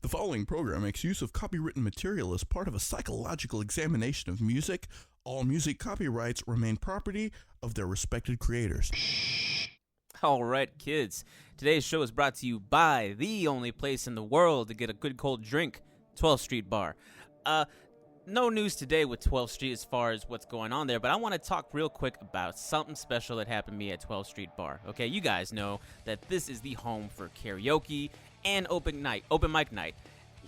The following program makes use of copywritten material as part of a psychological examination of music. All music copyrights remain property of their respected creators. All right, kids. Today's show is brought to you by the only place in the world to get a good cold drink, 12th Street Bar. No news today with 12th Street as far as what's going on there, but I want to talk real quick about something special that happened to me at 12th Street Bar. Okay, you guys know that this is the home for karaoke and open mic night.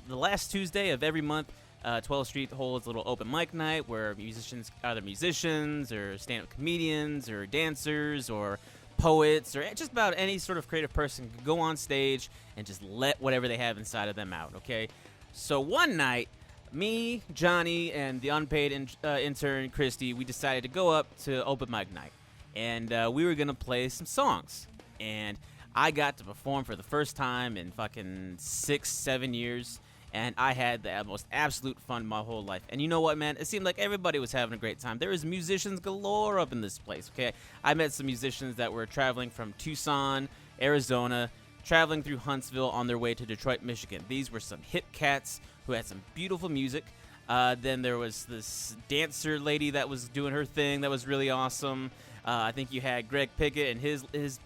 The last Tuesday of every month, 12th Street holds a little open mic night where either musicians or stand-up comedians or dancers or poets or just about any sort of creative person can go on stage and just let whatever they have inside of them out, okay? So one night, me, Johnny, and the unpaid intern, Christy, we decided to go up to open mic night. And we were going to play some songs. And I got to perform for the first time in fucking 6-7 years. And I had the most absolute fun my whole life. And you know what, man? It seemed like everybody was having a great time. There was musicians galore up in this place, okay? I met some musicians that were traveling from Tucson, Arizona, traveling through Huntsville on their way to Detroit, Michigan. These were some hip cats who had some beautiful music. Then there was this dancer lady that was doing her thing that was really awesome. I think you had Greg Pickett and his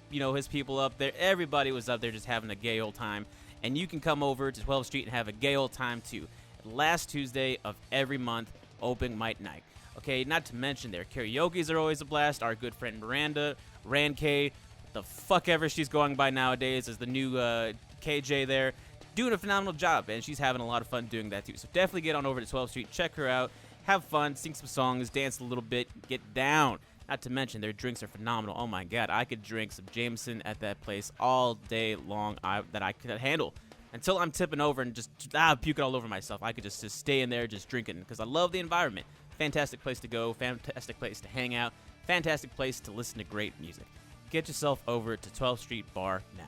people up there. Everybody was up there just having a gay old time. And you can come over to 12th Street and have a gay old time too. Last Tuesday of every month, open mic night. Okay, not to mention their karaoke's are always a blast. Our good friend Miranda, Ran-K, the fuck ever she's going by nowadays as the new KJ there, doing a phenomenal job, and she's having a lot of fun doing that too. So definitely get on over to 12th Street, check her out, have fun, sing some songs, dance a little bit, get down. Not to mention their drinks are phenomenal. Oh my god, I could drink some Jameson at that place all day long that I could handle. Until I'm tipping over and just puking all over myself. I could just stay in there just drinking because I love the environment. Fantastic place to go, fantastic place to hang out, fantastic place to listen to great music. Get yourself over to 12th Street Bar now.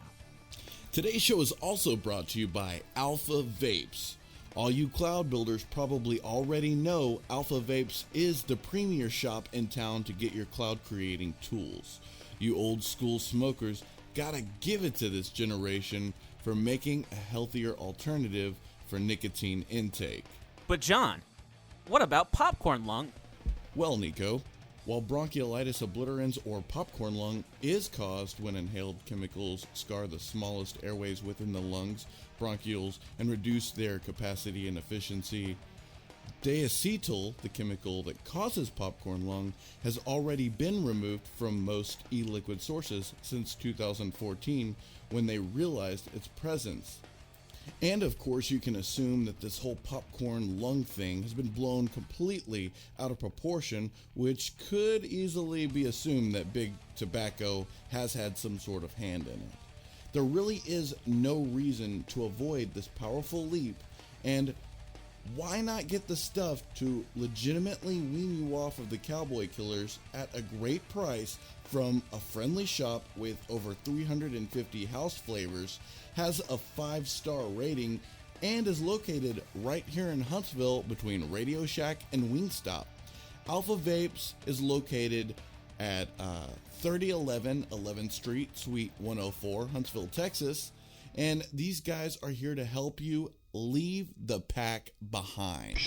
Today's show is also brought to you by Alpha Vapes. All you cloud builders probably already know Alpha Vapes is the premier shop in town to get your cloud creating tools. You old school smokers gotta give it to this generation for making a healthier alternative for nicotine intake. But John, what about popcorn lung? Well, Nico, while bronchiolitis obliterans or popcorn lung is caused when inhaled chemicals scar the smallest airways within the lungs, bronchioles, and reduce their capacity and efficiency, diacetyl, the chemical that causes popcorn lung, has already been removed from most e-liquid sources since 2014 when they realized its presence. And of course, you can assume that this whole popcorn lung thing has been blown completely out of proportion, which could easily be assumed that big tobacco has had some sort of hand in it. There really is no reason to avoid this powerful leap, and why not get the stuff to legitimately wean you off of the cowboy killers at a great price from a friendly shop with over 350 house flavors, has a 5-star rating, and is located right here in Huntsville between Radio Shack and Wingstop. Alpha Vapes is located at 3011 11th Street, Suite 104, Huntsville, Texas, and these guys are here to help you leave the pack behind.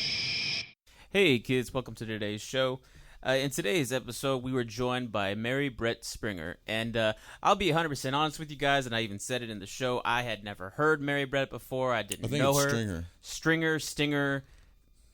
Hey kids, welcome to today's show. In today's episode, we were joined by Mary Brett Springer, and I'll be 100% honest with you guys, and I even said it in the show, I had never heard Mary Brett before. I didn't know her.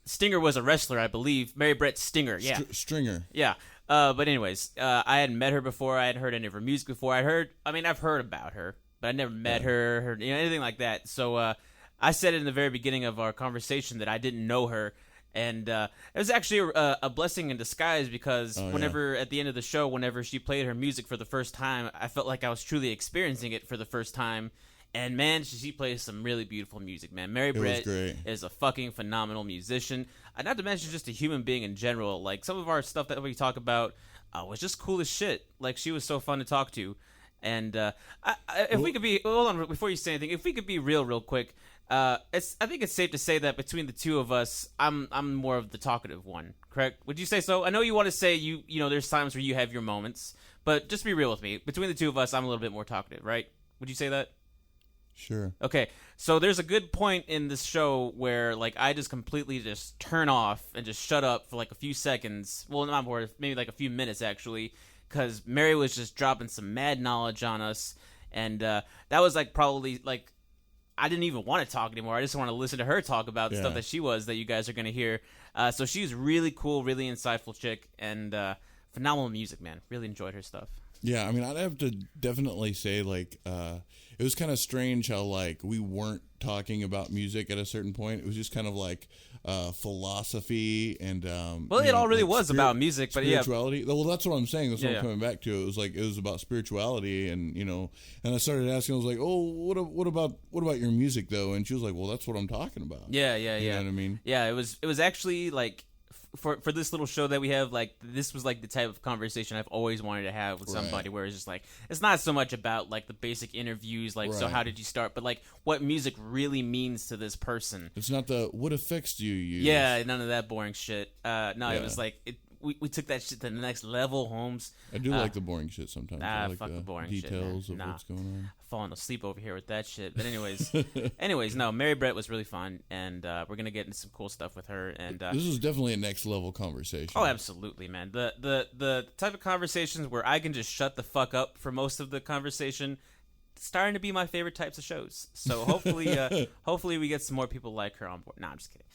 Stinger was a wrestler, I believe. Mary Brett Stinger, yeah. Stringer. Yeah. But anyways, I hadn't met her before. I hadn't heard any of her music before. I've heard about her, but I never met her, anything like that. So I said in the very beginning of our conversation that I didn't know her. And it was actually a blessing in disguise because at the end of the show, whenever she played her music for the first time, I felt like I was truly experiencing it for the first time. And man, she plays some really beautiful music, man. Mary Brett is a fucking phenomenal musician. Not to mention just a human being in general. Like some of our stuff that we talk about was just cool as shit. Like she was so fun to talk to. And we could be, hold on, before you say anything, if we could be real quick. I think it's safe to say that between the two of us, I'm more of the talkative one, correct? Would you say so? I know you want to say you know there's times where you have your moments, but just be real with me. Between the two of us, I'm a little bit more talkative, right? Would you say that? Sure. Okay, so there's a good point in this show where like I just completely just turn off and just shut up for like a few seconds. Well, not more, maybe like a few minutes actually, because Mary was just dropping some mad knowledge on us, and that was like probably like I didn't even want to talk anymore. I just want to listen to her talk about the stuff that you guys are gonna hear. So she's really cool, really insightful chick, and phenomenal music, man. Really enjoyed her stuff. Yeah, I mean, I'd have to definitely say, like, it was kind of strange how, like, we weren't talking about music at a certain point. It was just kind of like philosophy and well, it all really was about music, but spirituality. Well, that's what I'm saying. That's what I'm coming back to. It was about spirituality, and and I started asking. I was like, oh, what about your music though? And she was like, well, that's what I'm talking about. Yeah. You know what I mean? Yeah, it was actually like. For this little show that we have, like, this was like the type of conversation I've always wanted to have with somebody, where it's just like, it's not so much about like the basic interviews, like, so how did you start, but like what music really means to this person. It's not the what effects do you use. Yeah, none of that boring shit. It was like we took that shit to the next level, Holmes. I do like the boring shit sometimes. I like fuck the boring details shit, of what's going on. Falling asleep over here with that shit. But anyways, no, Mary Brett was really fun, and we're gonna get into some cool stuff with her. And this is definitely a next level conversation. Oh, absolutely, man. The type of conversations where I can just shut the fuck up for most of the conversation, starting to be my favorite types of shows. So hopefully we get some more people like her on board. No, I'm just kidding.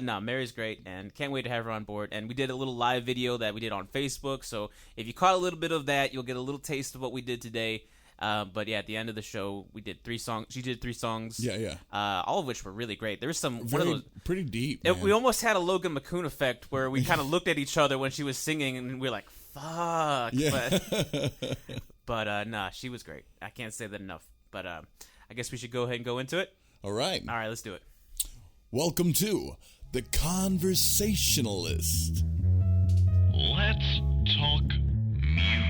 No, Mary's great, and can't wait to have her on board. And we did a little live video that we did on Facebook, so if you caught a little bit of that, you'll get a little taste of what we did today. But yeah, at the end of the show, we did 3 songs. She did 3 songs. Yeah. All of which were really great. There was one of those pretty deep. We almost had a Logan McCoon effect where we kind of looked at each other when she was singing, and we were like, "Fuck!" Yeah. But nah, she was great. I can't say that enough. But I guess we should go ahead and go into it. All right, let's do it. Welcome to the Conversationalist. Let's talk music.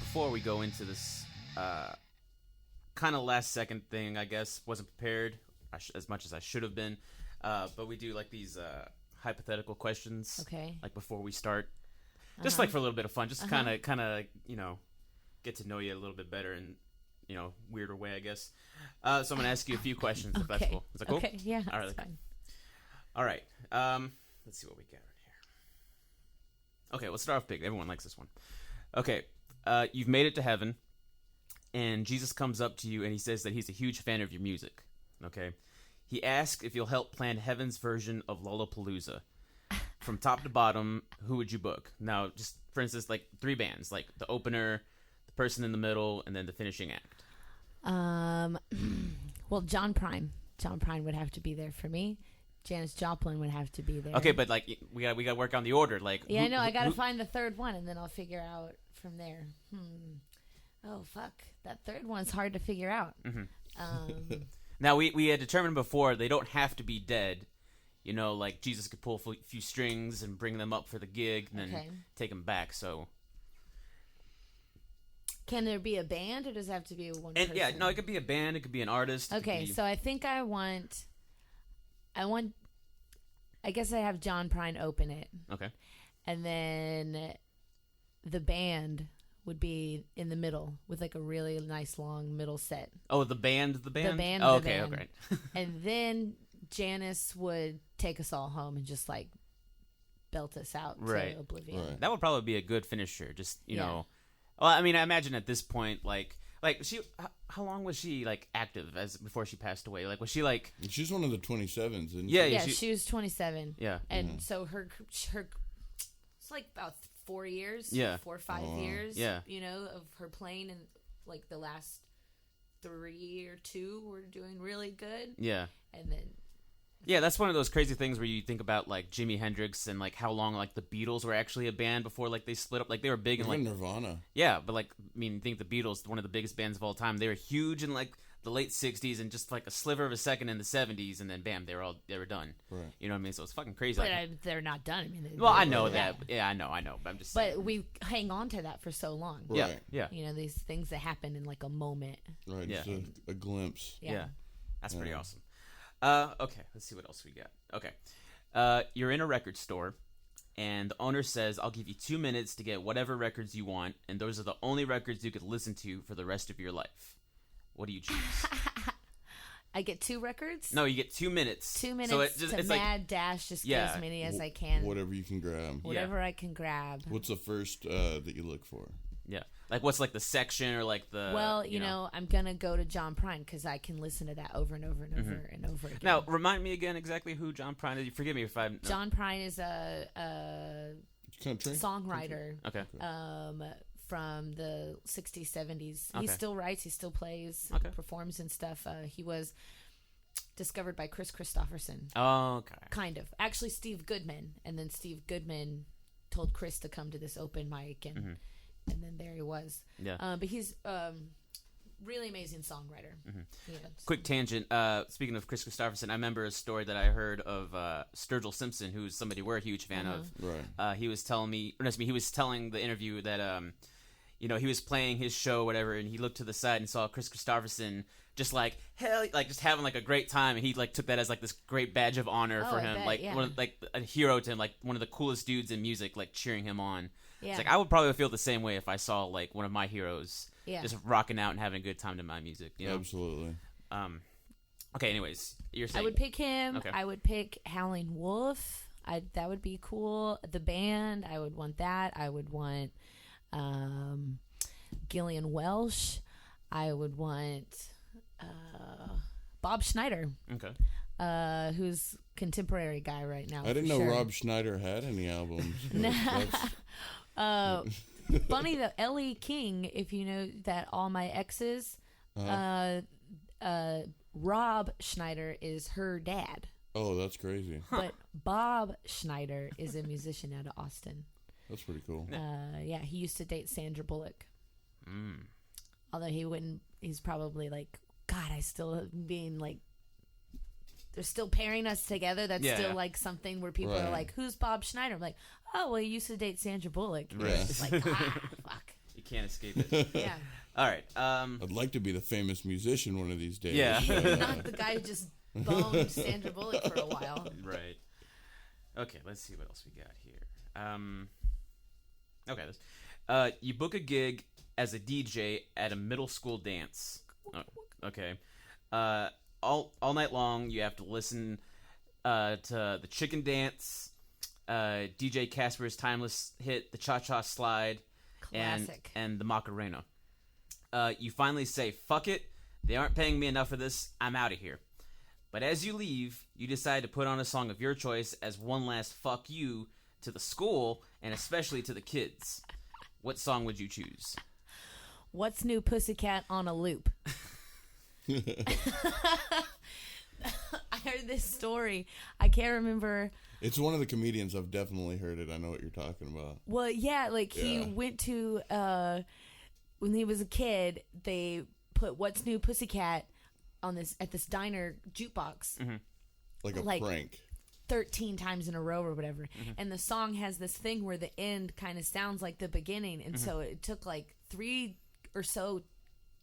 Before we go into this kind of last second thing, I guess, wasn't prepared as much as I should have been, but we do like these hypothetical questions, like before we start, just like for a little bit of fun, just kind of get to know you a little bit better in weirder way, I guess. So I'm gonna ask you a few questions if that's cool. Is that cool? Okay, yeah, all right, that's fine. All right, let's see what we got right here. Okay, let's start off big. Everyone likes this one. Okay. You've made it to heaven, and Jesus comes up to you, and he says that he's a huge fan of your music, okay? He asks if you'll help plan heaven's version of Lollapalooza. From top to bottom, who would you book? Now, just for instance, like 3 bands, like the opener, the person in the middle, and then the finishing act. Well, John Prine. John Prine would have to be there for me. Janis Joplin would have to be there. Okay, but like we got to work on the order. Like yeah, I know. I got to find the third one, and then I'll figure out from there. Oh fuck, that third one's hard to figure out. Now we had determined before they don't have to be dead. Like Jesus could pull a few strings and bring them up for the gig, and then take them back. So can there be a band, or does it have to be one person? Yeah, no, it could be a band. It could be an artist. Okay, so I think I want. I guess I have John Prine open it. Okay. And then the band would be in the middle with like a really nice long middle set. Oh, the band? The band. Oh, the okay, band. okay. And then Janis would take us all home and just like belt us out to oblivion. Right. That would probably be a good finisher. Just, know. Well, I mean, I imagine at this point, like she, how long was she like active before she passed away? Like, was she like? She's one of the 27s, isn't yeah, she? Yeah, she was 27. Yeah, and so her, it's like about 4 years. Yeah, 4 or 5 years. Yeah, of her playing, and like the last 3 or 2 were doing really good. Yeah, and then Yeah, that's one of those crazy things where you think about like Jimi Hendrix and like how long like the Beatles were actually a band before like they split up. Like they were big in like Nirvana. Yeah, but like I mean, think the Beatles, one of the biggest bands of all time. They were huge in like the late '60s and just like a sliver of a second in the '70s, and then bam, they were done. Right. You know what I mean? So it's fucking crazy. But they're not done. I mean, well, I know that. Yeah, I know. But I'm just saying. But we hang on to that for so long. Right. Yeah. You know, these things that happen in like a moment. Right. Yeah. Just a glimpse. Yeah. That's pretty Yeah. awesome. Okay, let's see what else we got. Okay. You're in a record store, and the owner says, I'll give you 2 minutes to get whatever records you want, and those are the only records you could listen to for the rest of your life. What do you choose? I get 2 records? No, you get 2 minutes. 2 minutes so it's to like, mad dash, just Yeah. get as many as I can. Whatever you can grab. Whatever I can grab. What's the first that you look for? Yeah. Like, what's like the section or like the. Well, you know, I'm going to go to John Prine because I can listen to that over and over and over and over again. Now, remind me again exactly who John Prine is. Forgive me if I'm. John Prine is a Country? songwriter. Okay. From the 60s, 70s. Okay. He still writes, he still plays, Okay. performs and stuff. He was discovered by Chris Christopherson. Oh, okay. Kind of. Actually, Steve Goodman. And then Steve Goodman told Chris to come to this open mic, and then there he was. Yeah. But he's really amazing songwriter. Yeah, so- Quick tangent. Speaking of Chris Christopherson, I remember a story that I heard of Sturgill Simpson, who's somebody we're a huge fan of. Right. He was telling me, or excuse me, he was telling the interview that you know, he was playing his show, or whatever, and he looked to the side and saw Chris Christopherson just like just having like a great time, and he like took that as like this great badge of honor Oh, for I him, bet, like yeah. one of, like a hero to him, like one of the coolest dudes in music, like cheering him on. Yeah. It's like I would probably feel the same way if I saw like one of my heroes Yeah. just rocking out and having a good time to my music. You know? Absolutely. Okay. Anyways, you're saying I would pick him. Okay. I would pick Howling Wolf. That would be cool. The band, I would want that. I would want Gillian Welsh. I would want Bob Schneider, Okay. who's contemporary guy right now. I didn't for know sure. Rob Schneider had any albums. Funny though, Ellie King, if you know that All My Exes, Rob Schneider is her dad. Oh, that's crazy. But Bob Schneider is a musician out of Austin. That's pretty cool. Yeah, he used to date Sandra Bullock. Mm. Although he wouldn't, he's probably like, God, I still being like, they're still pairing us together. That's Yeah. still like something where people are Right. like, who's Bob Schneider? I'm like, oh, well, he used to date Sandra Bullock. And Right. it's just like, fuck. You can't escape it. Yeah. All right. I'd like to be the famous musician one of these days. Yeah. Not the guy who just boned Sandra Bullock for a while. Right. Okay. Let's see what else we got here. Okay. You book a gig as a DJ at a middle school dance. Oh, okay. All night long, you have to listen to the Chicken Dance, DJ Casper's timeless hit, the Cha Cha Slide, Classic. and the Macarena. You finally say, fuck it, they aren't paying me enough for this, I'm out of here. But as you leave, you decide to put on a song of your choice as one last fuck you to the school, and especially to the kids. What song would you choose? What's New Pussycat on a Loop? I heard this story. I can't remember. It's one of the comedians. I've definitely heard it. I know what you're talking about. Well, yeah, like he Yeah. went to when he was a kid. They put "What's New Pussycat" on this at this diner jukebox Like a Like- prank. 13 times in a row or whatever. And the song has this thing where the end kind of sounds like the beginning, and so it took like 3 or so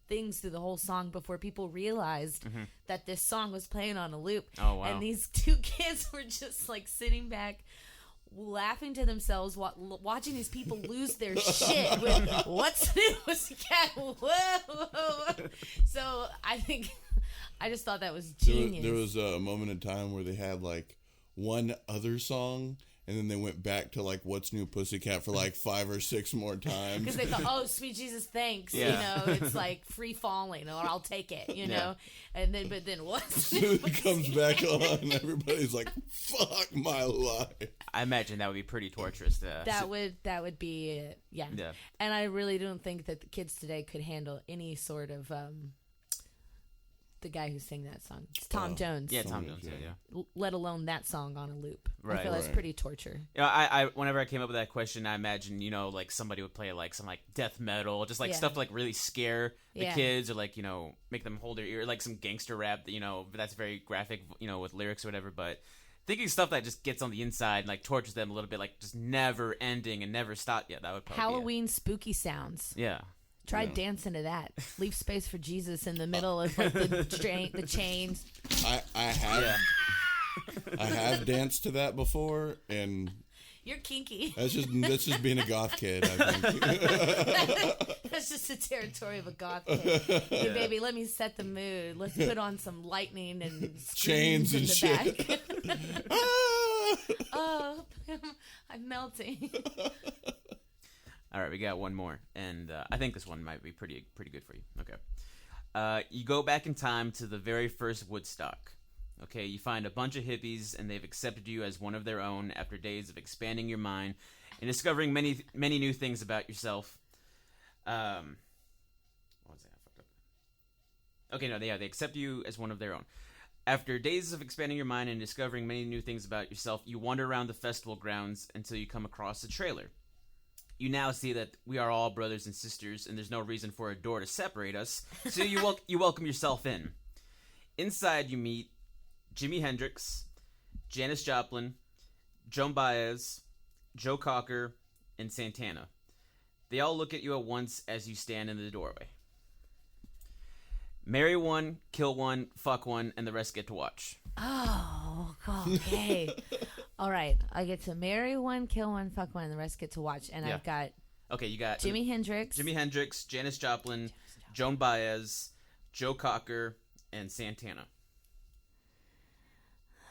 things through the whole song before people realized that this song was playing on a loop. Oh, wow. And these 2 kids were just like sitting back laughing to themselves watching these people lose their shit with "What's New Pussycat?" Whoa. So I think I just thought that was genius. There was a moment in time where they had like one other song, and then they went back to like "What's New Pussycat" for like 5 or 6 more times. Because they thought, "Oh, sweet Jesus, thanks." Yeah. You know, it's like free falling, or I'll take it. You know, and then but then what? It comes back on, and everybody's like, "Fuck my life." I imagine that would be pretty torturous. That would be yeah. Yeah. And I really don't think that the kids today could handle any sort of the guy who sang that song. It's Tom Jones. Yeah, Tom Jones. Yeah. Let alone that song on a loop. Right. I feel that's pretty torture. You know, I whenever I came up with that question, I imagine, you know, like somebody would play like some like death metal, just like stuff to, like really scare the kids, or like, you know, make them hold their ear, like some gangster rap, you know, that's very graphic, you know, with lyrics or whatever. But thinking stuff that just gets on the inside and like tortures them a little bit, like just never ending and never stop. Yeah, that would probably Halloween spooky sounds. Yeah. Try dancing to that. Leave space for Jesus in the middle of like the chains. I have danced to that before, and you're kinky. That's just being a goth kid, I think. That's just the territory of a goth kid. Hey, baby, let me set the mood. Let's put on some lightning and chains and shit. Back. Oh, I'm melting. All right, we got one more, and I think this one might be pretty good for you. Okay. You go back in time to the very first Woodstock. Okay, you find a bunch of hippies, and they've accepted you as one of their own after days of expanding your mind and discovering many new things about yourself. What was that? I fucked up. Okay, no, they accept you as one of their own. After days of expanding your mind and discovering many new things about yourself, you wander around the festival grounds until you come across a trailer. You now see that we are all brothers and sisters, and there's no reason for a door to separate us, so you welcome yourself in. Inside, you meet Jimi Hendrix, Janis Joplin, Joan Baez, Joe Cocker, and Santana. They all look at you at once as you stand in the doorway. Marry one, kill one, fuck one, and the rest get to watch. Oh, okay. All right. I get to marry one, kill one, fuck one, and the rest get to watch. And I've got... Okay, you got... Jimi Hendrix, Janis Joplin, Joan Baez, Joe Cocker, and Santana.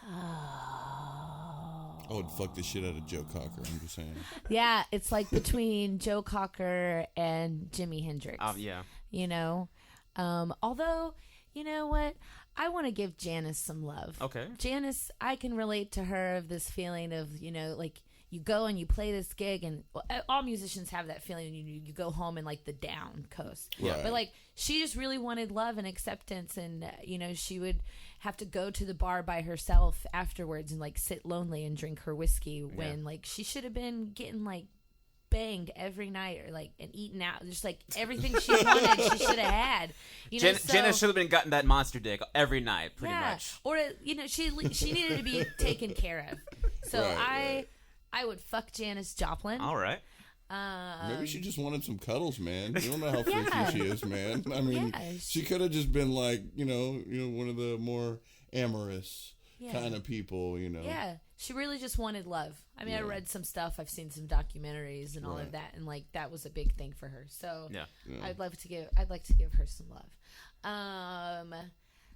I would fuck the shit out of Joe Cocker, I'm just saying. Yeah, it's like between Joe Cocker and Jimi Hendrix. Yeah. You know? Although, you know what? I want to give Janis some love. Okay. Janis, I can relate to her of this feeling of, you know, like you go and you play this gig, and all musicians have that feeling when you go home in like the down coast. Right. But like she just really wanted love and acceptance, and you know, she would have to go to the bar by herself afterwards and like sit lonely and drink her whiskey when like she should have been getting like banged every night, or like and eating out, just like everything she wanted she should have had, you know. Janis should have been gotten that monster dick every night, pretty much. Or you know, she needed to be taken care of. So right. I would fuck Janis Joplin. All right. Maybe she just wanted some cuddles, man. You don't know how freaky she is, man. I mean, she could have just been like, you know, one of the more amorous kind of people, you know. Yeah, she really just wanted love. I mean, I read some stuff, I've seen some documentaries and all of that, and like that was a big thing for her. So I'd like to give her some love.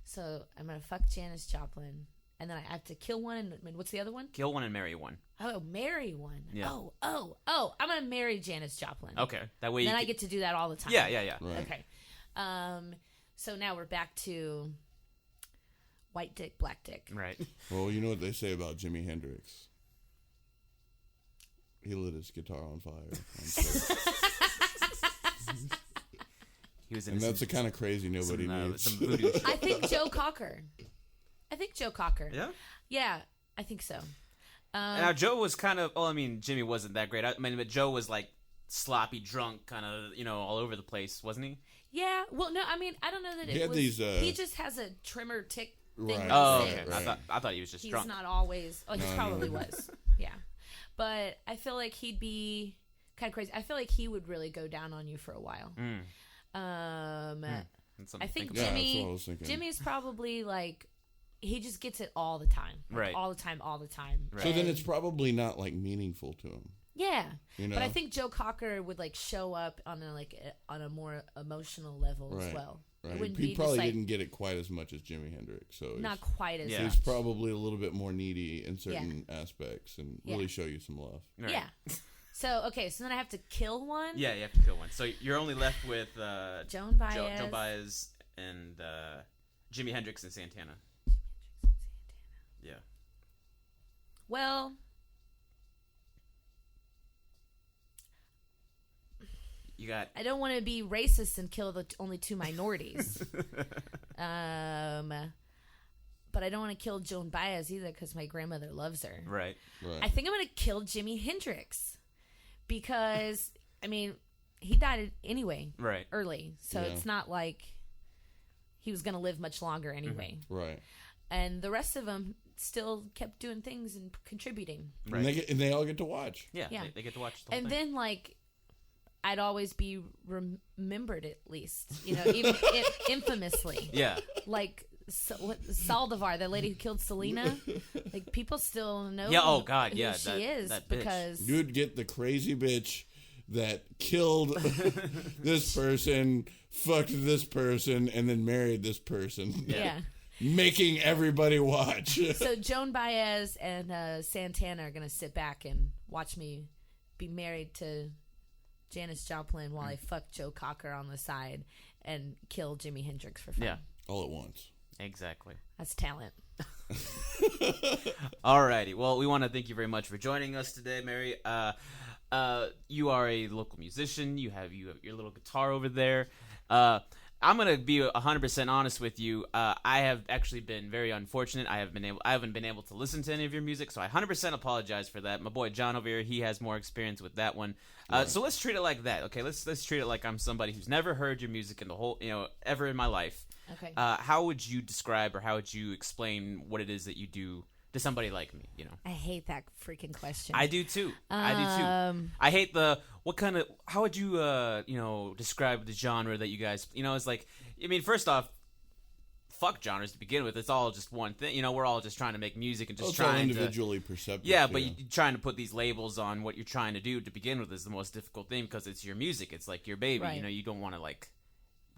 So I'm gonna fuck Janis Joplin, and then I have to kill one. And what's the other one? Kill one and marry one. Oh, marry one. Yeah. Oh! I'm gonna marry Janis Joplin. Okay, that way. Then I get to do that all the time. Yeah. Right. Okay. So now we're back to white dick, black dick. Right. Well, you know what they say about Jimi Hendrix? He lit his guitar on fire. He was and that's the kind of crazy nobody needs. Some voodoo shit. I think Joe Cocker. Yeah? Yeah, I think so. Now, Joe was kind of... Well, I mean, Jimmy wasn't that great. I mean, but Joe was, like, sloppy, drunk, kind of, you know, all over the place, wasn't he? Yeah. Well, no, I mean, I don't know that he it had was... These, he just has a trimmer tick thing. Right. Oh, in okay. his head. I thought he was just He's drunk. not always... Oh, he No, probably no. was. Yeah. But I feel like he'd be kind of crazy. I feel like he would really go down on you for a while. I think that's what I was thinking. Jimmy's probably like... He just gets it all the time. Like, Right. All the time. Right. So then it's probably not, like, meaningful to him. Yeah. You know? But I think Joe Cocker would, like, show up on a more emotional level as well. It Right. wouldn't He be probably just, like, didn't get it quite as much as Jimi Hendrix. So not quite as Yeah. much. he's probably a little bit more needy in certain aspects and really show you some love. Right. Yeah. So, okay, so then I have to kill one? Yeah, you have to kill one. So you're only left with Joan Baez. Joan Baez and Jimi Hendrix and Santana. Yeah. Well, You got... I don't want to be racist and kill the only two minorities. But I don't want to kill Joan Baez either because my grandmother loves her. Right. I think I'm going to kill Jimi Hendrix because, I mean, he died anyway. Right. Early. So it's not like he was going to live much longer anyway. Right. And the rest of them still kept doing things and contributing. Right. And they all get to watch. Yeah. They get to watch the whole and thing. then, like, I'd always be remembered at least, you know, even infamously. Yeah. Like Saldivar, the lady who killed Selena. Like, people still know Yeah, oh, God, who yeah, she that- is that bitch. because You'd get the crazy bitch that killed this person, fucked this person, and then married this person. yeah. Making everybody watch. So Joan Baez and Santana are gonna sit back and watch me be married to Janis Joplin while I fuck Joe Cocker on the side and kill Jimi Hendrix for fun. Yeah. All at once. Exactly. That's talent. Alrighty. Well, we want to thank you very much for joining us today, Mary. You are a local musician. You have your little guitar over there. I'm gonna be 100% honest with you. I have actually been very unfortunate. I haven't been able to listen to any of your music, so I 100% apologize for that. My boy John over here, he has more experience with that one. So let's treat it like that, okay? Let's treat it like I'm somebody who's never heard your music in the whole, ever in my life. Okay. How would you describe or how would you explain what it is that you do to somebody like me? I hate that freaking question. I do too. I hate how would you, describe the genre that you guys, it's like, I mean, first off, fuck genres to begin with. It's all just one thing. We're all just trying to make music and just It's all trying individually perceptive. Yeah, but you trying to put these labels on what you're trying to do to begin with is the most difficult thing because it's your music. It's like your baby. Right. You don't want to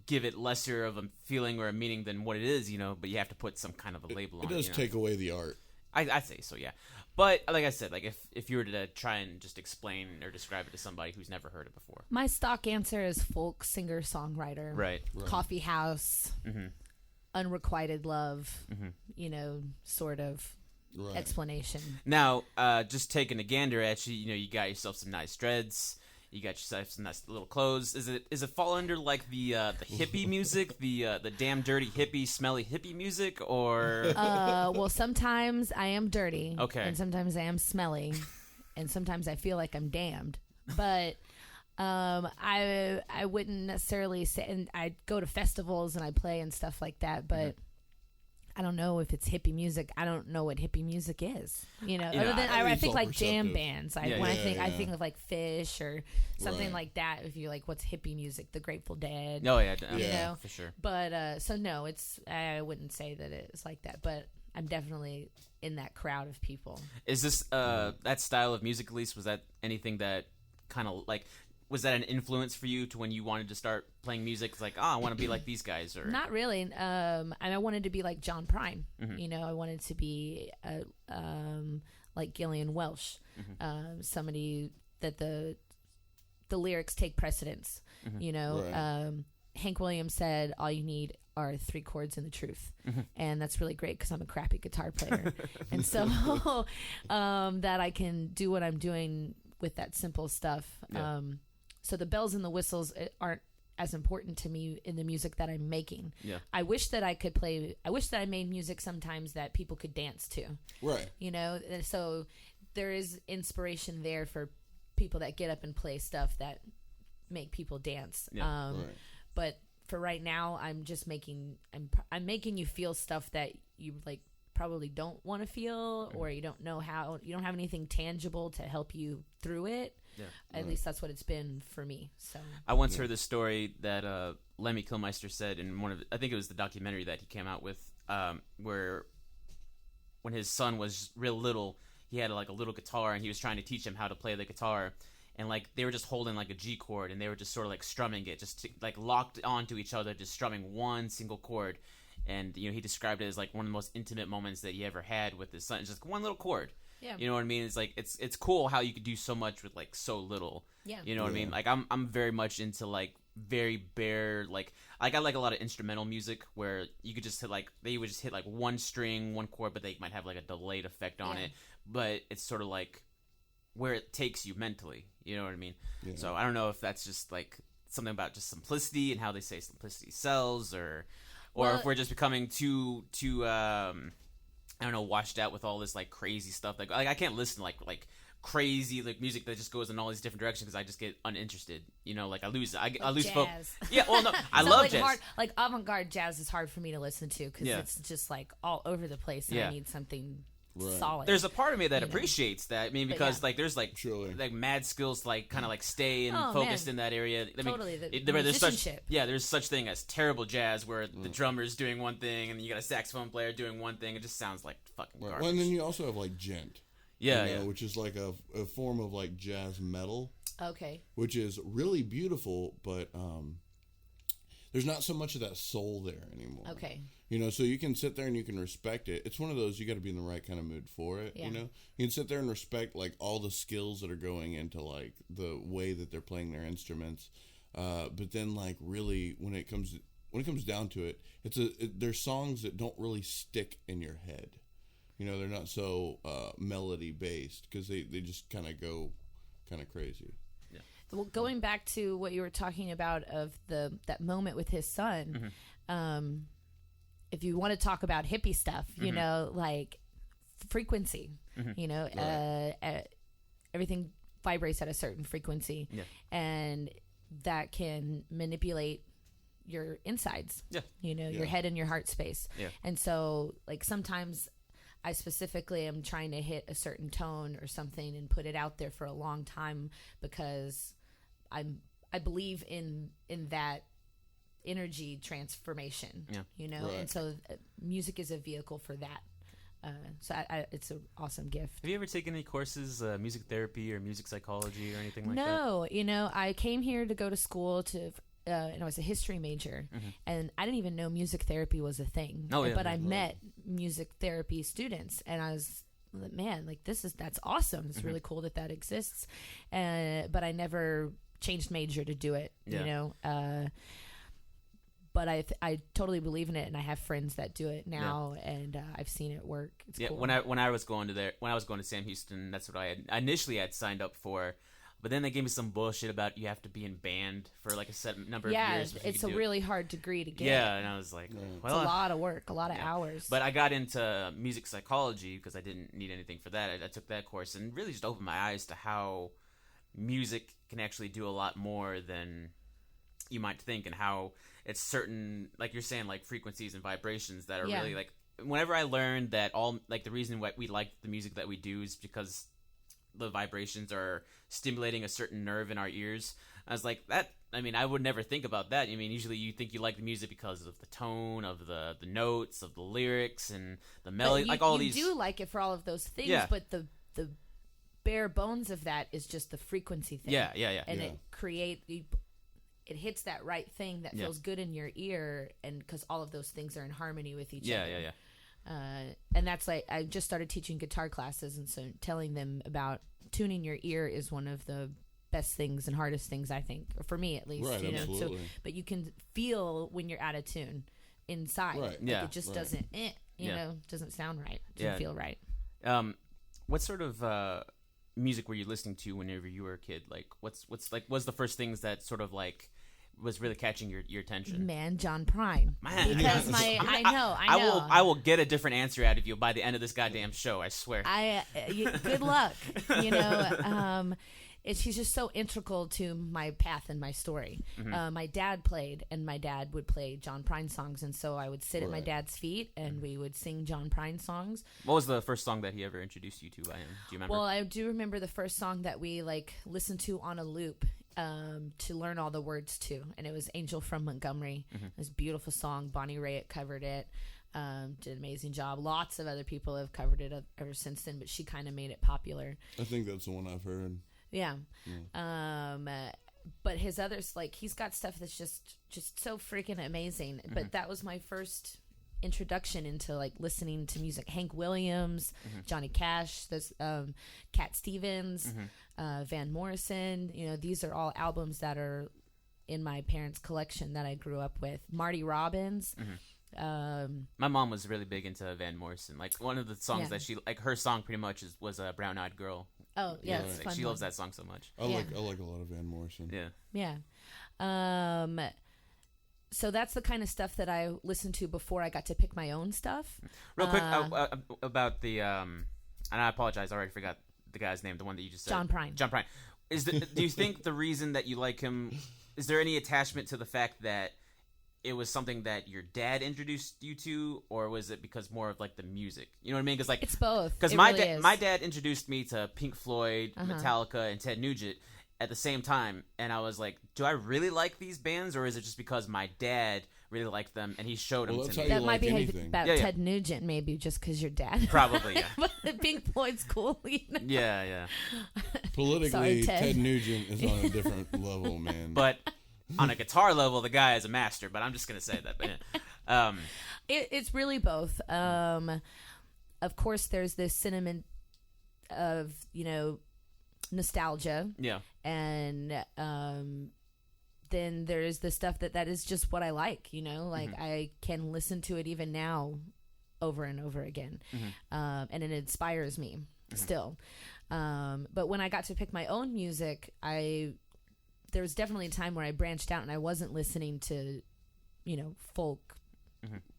give it lesser of a feeling or a meaning than what it is, but you have to put some kind of a label on it. It does take away the art. I say so, yeah. But like I said, if you were to try and just explain or describe it to somebody who's never heard it before. My stock answer is folk singer songwriter. Right. Coffee house. Mm-hmm. Unrequited love. Sort of explanation. Now, just taking a gander at you, you got yourself some nice dreads. You got yourself some nice little clothes. Is it fall under like the hippie music, the damn dirty hippie, smelly hippie music, or? Well, sometimes I am dirty. Okay. And sometimes I am smelly, and sometimes I feel like I'm damned. But I wouldn't necessarily say. And I go to festivals and I play and stuff like that, but. I don't know if it's hippie music. I don't know what hippie music is. Other than I think like jam bands. I think of like Fish or something like that. If you're like, what's hippie music? The Grateful Dead. Oh yeah, for sure. But so no, I wouldn't say that it's like that. But I'm definitely in that crowd of people. Is this that style of music? At least was that anything that kind of like? Was that an influence for you to when you wanted to start playing music? It's like, I want to be like these guys, or not really. And I wanted to be like John Prine. I wanted to be like Gillian Welsh, somebody that the lyrics take precedence. Hank Williams said, "All you need are 3 chords and the truth," and that's really great because I'm a crappy guitar player, and so that I can do what I'm doing with that simple stuff. Yeah. So the bells and the whistles aren't as important to me in the music that I'm making. Yeah. I wish that I made music sometimes that people could dance to. Right. So there is inspiration there for people that get up and play stuff that make people dance. Yeah. But for right now, I'm just making you feel stuff that you like probably don't want to feel, or you don't know how. You don't have anything tangible to help you through it. Yeah. At least that's what it's been for me. So I once heard this story that Lemmy Kilmister said in I think it was the documentary that he came out with, where when his son was real little, he had like a little guitar and he was trying to teach him how to play the guitar, and like they were just holding like a G chord and they were just sort of like strumming it, just like locked onto each other, just strumming one single chord. And he described it as like one of the most intimate moments that he ever had with his son. It's just one little chord. yeah, You know what I mean? It's like it's cool how you could do so much with like so little. yeah, You know what I mean? Like I'm very much into like very bare like I like a lot of instrumental music where you could just hit like they would just hit like one string, one chord, but they might have like a delayed effect on Yeah. it. But it's sort of like where it takes you mentally. You know what I mean? Yeah. So I don't know if that's just like something about just simplicity and how they say simplicity sells, or or Well- if we're just becoming too I don't know, washed out with all this like crazy stuff. Like I can't listen to like crazy like music that just goes in all these different directions because I just get uninterested. You know, like I lose focus. Jazz. Yeah, well, no, I So, love like, jazz. hard, like avant-garde jazz is hard for me to listen to because Yeah. it's just like all over the place, and Yeah. I need something Right. solid. There's a part of me that You know. appreciates that. I mean, But because yeah. like there's like Surely. like mad skills to like kind of like stay and Oh, focused man. in that area. I mean, Totally, the there's such musicianship. there's such thing as terrible jazz where the drummer's doing one thing and you got a saxophone player doing one thing. It just sounds like fucking Right. garbage. Well, and then you also have like gent. yeah, you know, yeah. which is like a form of like jazz metal, Okay. which is really beautiful, but there's not so much of that soul there anymore. Okay. You know, so you can sit there and you can respect it. It's one of those, you got to be in the right kind of mood for it. Yeah. You know, you can sit there and respect like all the skills that are going into like the way that they're playing their instruments. But then like really when it comes down to it, there's songs that don't really stick in your head. You know, they're not so melody based because they just kind of go kind of crazy. Well, going back to what you were talking about of that moment with his son, if you want to talk about hippie stuff, you know, like frequency, you know, everything vibrates at a certain frequency, and that can manipulate your insides, you know, your head and your heart space. And so like sometimes I specifically am trying to hit a certain tone or something and put it out there for a long time because I believe in that energy transformation, you know, Right. and so music is a vehicle for that. So it's an awesome gift. Have you ever taken any courses, music therapy or music psychology or anything like that? No, you know, I came here to go to school and I was a history major, and I didn't even know music therapy was a thing. Oh, yeah, but yeah. I met music therapy students, and I was, man, like that's awesome. It's really cool that exists. But I never changed major to do it, you know. But I totally believe in it, and I have friends that do it now, and I've seen it work. It's cool. When I was going to Sam Houston, that's what I initially had signed up for. But then they gave me some bullshit about you have to be in band for like a set number of years. before you it's can a do it. really hard degree to get. Yeah, and I was like, It's well, a lot of work, a lot of hours. But I got into music psychology because I didn't need anything for that. I took that course and really just opened my eyes to how music can actually do a lot more than you might think, and how it's certain, like you're saying, like frequencies and vibrations that are really like. Whenever I learned that the reason why we like the music that we do is because the vibrations are stimulating a certain nerve in our ears. I was like, that. I mean, I would never think about that. I mean, usually you think you like the music because of the tone, of the notes, of the lyrics, and the melody, like all these. You do like it for all of those things, Yeah. but the bare bones of that is just the frequency thing. Yeah. And it hits that right thing that feels good in your ear, and because all of those things are in harmony with each other. Yeah. And that's like, I just started teaching guitar classes, and so telling them about tuning your ear is one of the best things and hardest things, I think, for me at least. Right, you know? absolutely. So, but you can feel when you're out of tune inside. Right. Like, Yeah. it just Right. doesn't, doesn't sound right. Doesn't feel right. What sort of music were you listening to whenever you were a kid? Like, what's the first things that sort of like was really catching your attention? Man, John Prine. Man. Because I know. I will get a different answer out of you by the end of this goddamn show. I swear. Good luck. You know, she's just so integral to my path and my story. My dad played, and my dad would play John Prine songs, and so I would sit at my dad's feet, and we would sing John Prine songs. What was the first song that he ever introduced you to by him? Do you remember? Well, I do remember the first song that we listened to on a loop to learn all the words to, and it was Angel from Montgomery. It was a beautiful song. Bonnie Raitt covered it. Did an amazing job. Lots of other people have covered it ever since then, but she kind of made it popular. I think that's the one I've heard. Yeah. But his others, like, he's got stuff that's just so freaking amazing. But that was my first introduction into like listening to music. Hank Williams, Johnny Cash, there's Cat Stevens, Van Morrison. You know, these are all albums that are in my parents' collection that I grew up with. Marty Robbins. My mom was really big into Van Morrison. Like, one of the songs that she, like, her song pretty much was a Brown Eyed Girl. Oh yeah, Yeah. it's Like, fun she one. loves that song so much. I like a lot of Van Morrison. Yeah. Yeah. so that's the kind of stuff that I listened to before I got to pick my own stuff. Real quick about the and I apologize, I already forgot the guy's name, the one that you just said. John Prine. John Prine. Do you think the reason that you like him, is there any attachment to the fact that it was something that your dad introduced you to, or was it because more of like the music? You know what I mean? Because like It's both. Because It my really is. my dad introduced me to Pink Floyd, Metallica, and Ted Nugent at the same time, and I was like, do I really like these bands, or is it just because my dad really liked them and he showed them that's to how me? you That might like be anything. about Yeah, yeah. Ted Nugent, maybe just because your dad. Probably, yeah. But Pink Floyd's cool. You know? Yeah. Politically, Sorry, Ted. Nugent is on a different level, man. But on a guitar level, the guy is a master. But I'm just gonna say that. But, yeah. It's really both. Of course, there's this sentiment of nostalgia, Yeah. and then there's the stuff that is just what I like. Like I can listen to it even now, over and over again, and it inspires me still. But when I got to pick my own music, there was definitely a time where I branched out and I wasn't listening to, folk,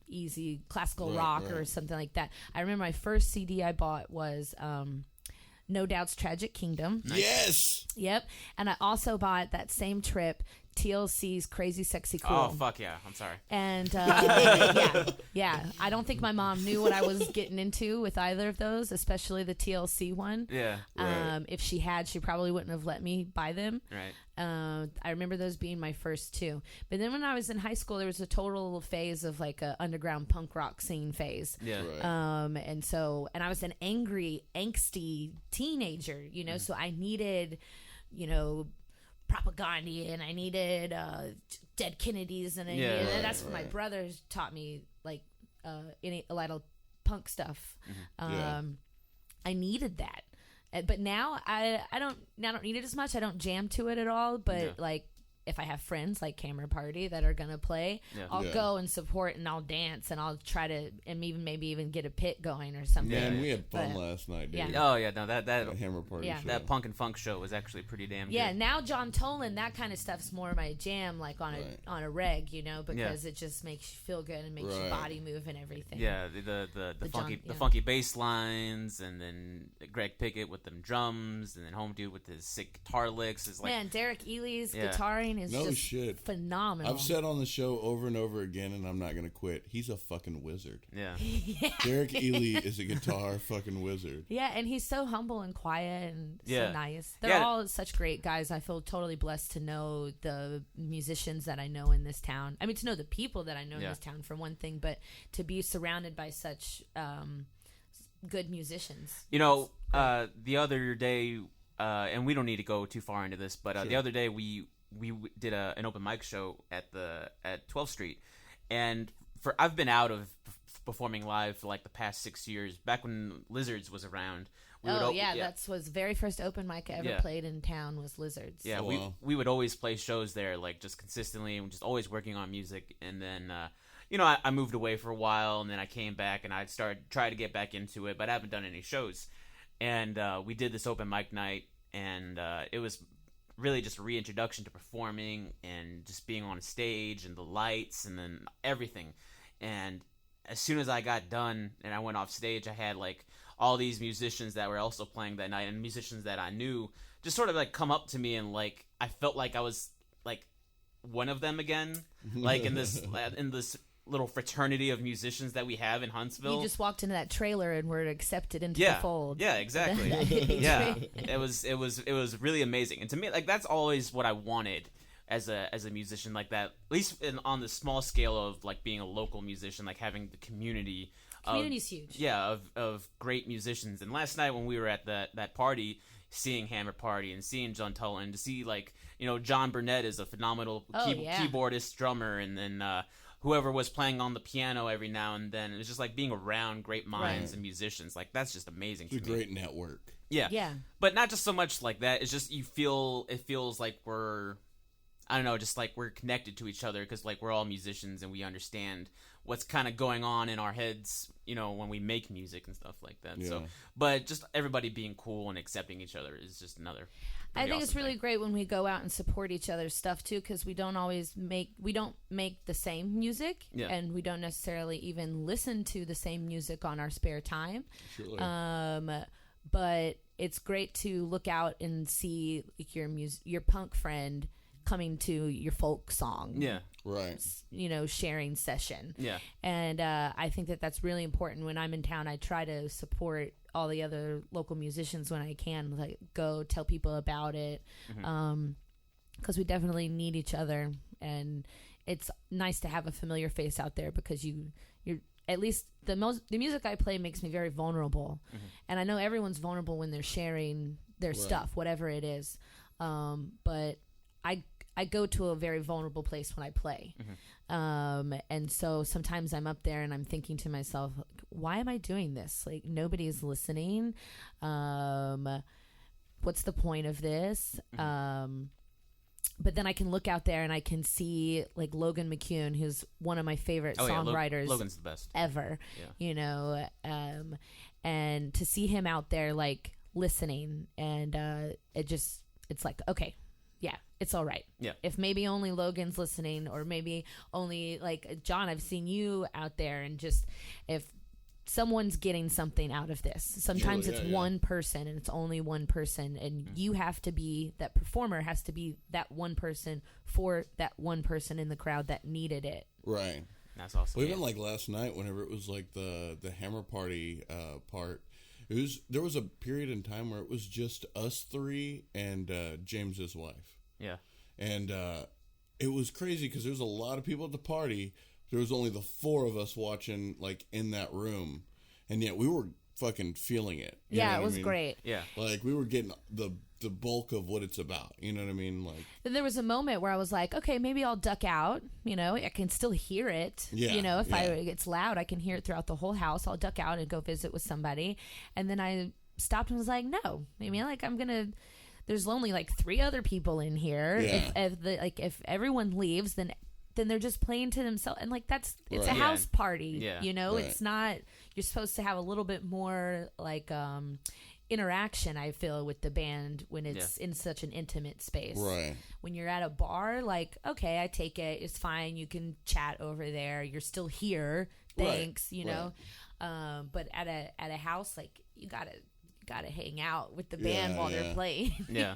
easy classical rock or something like that. I remember my first CD I bought was No Doubt's Tragic Kingdom. Yes. Yep. And I also bought that same trip TLC's Crazy Sexy Cool. Oh fuck yeah! I'm sorry. And yeah. I don't think my mom knew what I was getting into with either of those, especially the TLC one. Yeah. Right. If she had, she probably wouldn't have let me buy them. Right. I remember those being my first two. But then when I was in high school, there was a total phase of like a underground punk rock scene phase. Yeah. Right. And I was an angry, angsty teenager, so I needed, propaganda, and I needed Dead Kennedys, and that's what my brothers taught me, like a lot of punk stuff. I needed that, but now I don't need it as much. I don't jam to it at all. But like if I have friends like Camera Party that are gonna play, I'll go and support, and I'll dance, and I'll try to, and maybe even get a pit going or something. Man, we had fun last night, dude. Yeah. Oh yeah, no that Hammer Party show. that punk and funk show was actually pretty damn good. Yeah, now John Tolan, that kind of stuff's more my jam, like on a reg, because it just makes you feel good and makes your body move and everything. Yeah, the funky bass lines, and then Greg Pickett with them drums, and then Home Dude with his sick guitar licks. Is like, Man, Derek Ely's guitaring is No just shit. phenomenal. I've said on the show over and over again, and I'm not going to quit, he's a fucking wizard. yeah. Derek Ely is a guitar fucking wizard. Yeah, and he's so humble and quiet and Yeah. so nice. They're all such great guys. I feel totally blessed to know the musicians that I know in this town. I mean, to know the people that I know in this town, for one thing, but to be surrounded by such good musicians. The other day, and we don't need to go too far into this, but the other day we did an open mic show at 12th Street, and I've been out of performing live for like the past 6 years. Back when Lizards was around, that was the very first open mic I ever played in town was Lizards. Yeah, we would always play shows there, like just consistently, and just always working on music. And then I moved away for a while, and then I came back, and I tried to get back into it, but I haven't done any shows. And we did this open mic night, and it was really just a reintroduction to performing and just being on stage and the lights and then everything. And as soon as I got done and I went off stage, I had like all these musicians that were also playing that night, and musicians that I knew just sort of like come up to me, and like I felt like I was like one of them again, like in this little fraternity of musicians that we have in Huntsville. You just walked into that trailer and were accepted into the fold. Yeah, exactly. Yeah, it was really amazing, and to me, like that's always what I wanted as a musician, like that. At least on the small scale of like being a local musician, like having the community. Community's huge. Yeah, of great musicians. And last night when we were at that party, seeing Hammer Party and seeing John Tolan, to see like John Burnett is a phenomenal keyboardist, drummer, and then whoever was playing on the piano every now and then. It's just like being around great minds and musicians. Like that's just amazing. It's a great network. Yeah. Yeah. But not just so much like that. It's just it feels like we're, I don't know, just like we're connected to each other because like we're all musicians and we understand what's kind of going on in our heads, when we make music and stuff like that. Yeah. So, but just everybody being cool and accepting each other is just another. I think it's awesome really thing. great when we go out and support each other's stuff too, because we don't make the same music, Yeah. and we don't necessarily even listen to the same music on our spare time. Surely. But it's great to look out and see like, your punk friend coming to your folk song. Yeah. Right. Sharing session. Yeah. And I think that that's really important. When I'm in town, I try to support all the other local musicians when I can. Like, go tell people about it, because we definitely need each other. And it's nice to have a familiar face out there, because you're at least the music I play makes me very vulnerable, and I know everyone's vulnerable when they're sharing their stuff, whatever it is. But I go to a very vulnerable place when I play. And so sometimes I'm up there and I'm thinking to myself, why am I doing this? Like, nobody's listening. What's the point of this? But then I can look out there and I can see like Logan McCune, who's one of my favorite songwriters Logan's the best ever, and to see him out there like listening, and it's like, okay, yeah, it's all right. Yeah. If maybe only Logan's listening, or maybe only like John, I've seen you out there, and just if someone's getting something out of this. Sometimes it's one person, and it's only one person, and you have to be, that performer has to be that one person for that one person in the crowd that needed it. Right. That's awesome. Well, even like last night, whenever it was like the Hammer Party part, there was a period in time where it was just us three and James's wife. Yeah. And it was crazy because there was a lot of people at the party. There was only the four of us watching, like, in that room. And yet we were fucking feeling it. You know Yeah, it what was I mean? great. Yeah. Like, we were getting the bulk of what it's about. You know what I mean? Like, There was a moment where I was like, okay, maybe I'll duck out. I can still hear it. Yeah, If yeah. it's loud, I can hear it throughout the whole house. I'll duck out and go visit with somebody. And then I stopped and was like, no, maybe like I'm going to... There's only like 3 other people in here. Yeah. If everyone leaves, then they're just playing to themselves, and like it's Right. a house party. Yeah. Right. It's not. You're supposed to have a little bit more like interaction, I feel, with the band when it's in such an intimate space. right. When you're at a bar, like, okay, I take it, it's fine, you can chat over there, you're still here, thanks, Right. But at a house, like, you gotta hang out with the band while they're playing. Yeah.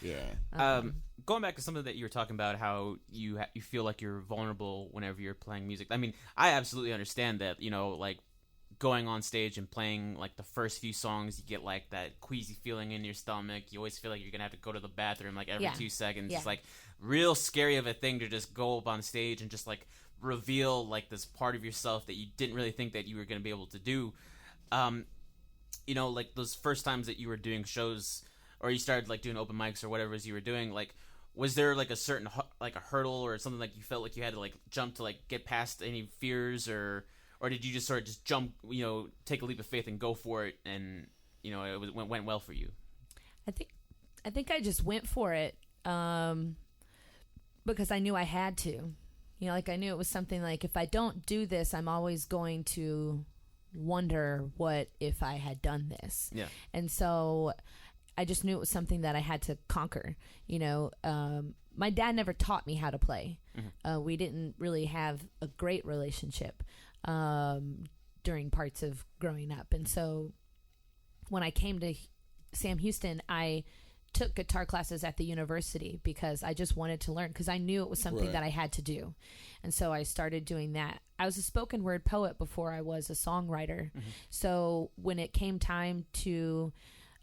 Yeah. Going back to something that you were talking about, how you feel like you're vulnerable whenever you're playing music. I mean, I absolutely understand that. Like going on stage and playing like the first few songs, you get like that queasy feeling in your stomach. You always feel like you're gonna have to go to the bathroom like every 2 seconds. Yeah. It's like real scary of a thing to just go up on stage and just like reveal like this part of yourself that you didn't really think that you were gonna be able to do. Like those first times that you were doing shows, or you started like doing open mics or whatever it is you were doing, like was there like a certain like a hurdle or something like you felt like you had to like jump to like get past any fears, or did you just sort of just jump, take a leap of faith and go for it, and it went well for you? I think I just went for it because I knew I had to. Like I knew it was something like, if I don't do this, I'm always going to wonder what if I had done this. Yeah. And so I just knew it was something that I had to conquer. My dad never taught me how to play. We didn't really have a great relationship during parts of growing up. And so when I came to Sam Houston, I took guitar classes at the university because I just wanted to learn, because I knew it was something that I had to do. And so I started doing that. I was a spoken word poet before I was a songwriter. So when it came time to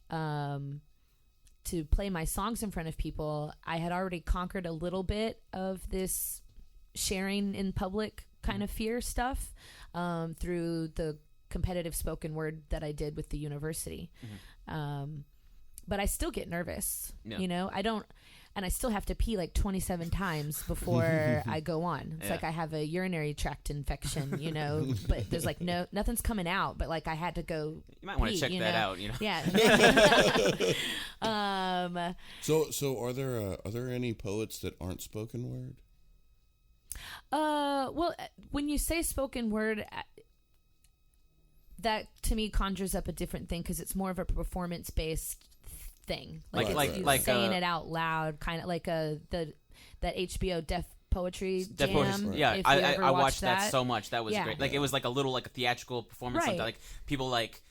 play my songs in front of people, I had already conquered a little bit of this sharing in public kind of fear stuff through the competitive spoken word that I did with the university. But I still get nervous, I don't, and I still have to pee like 27 times before I go on. It's like I have a urinary tract infection, but there's like nothing's coming out, but like I had to go. You might want to check that out, Yeah. So are there any poets that aren't spoken word? Well, when you say spoken word, that to me conjures up a different thing because it's more of a performance based thing. Like saying it out loud, kind of like that HBO Deaf Poetry Jam. Yeah, I watched that so much. That was great. Like it was like a little like a theatrical performance. Right. Like people like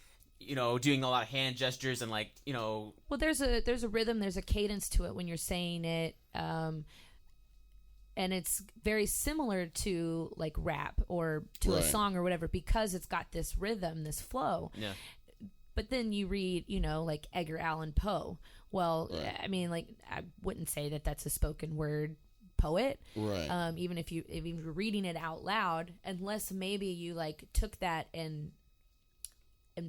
doing a lot of hand gestures and like Well, there's a rhythm, there's a cadence to it when you're saying it, and it's very similar to like rap or to a song or whatever because it's got this rhythm, this flow. Yeah. But then you read, like Edgar Allan Poe. Well, I mean, like I wouldn't say that that's a spoken word poet. Right. Even if you're reading it out loud, unless maybe you like took that and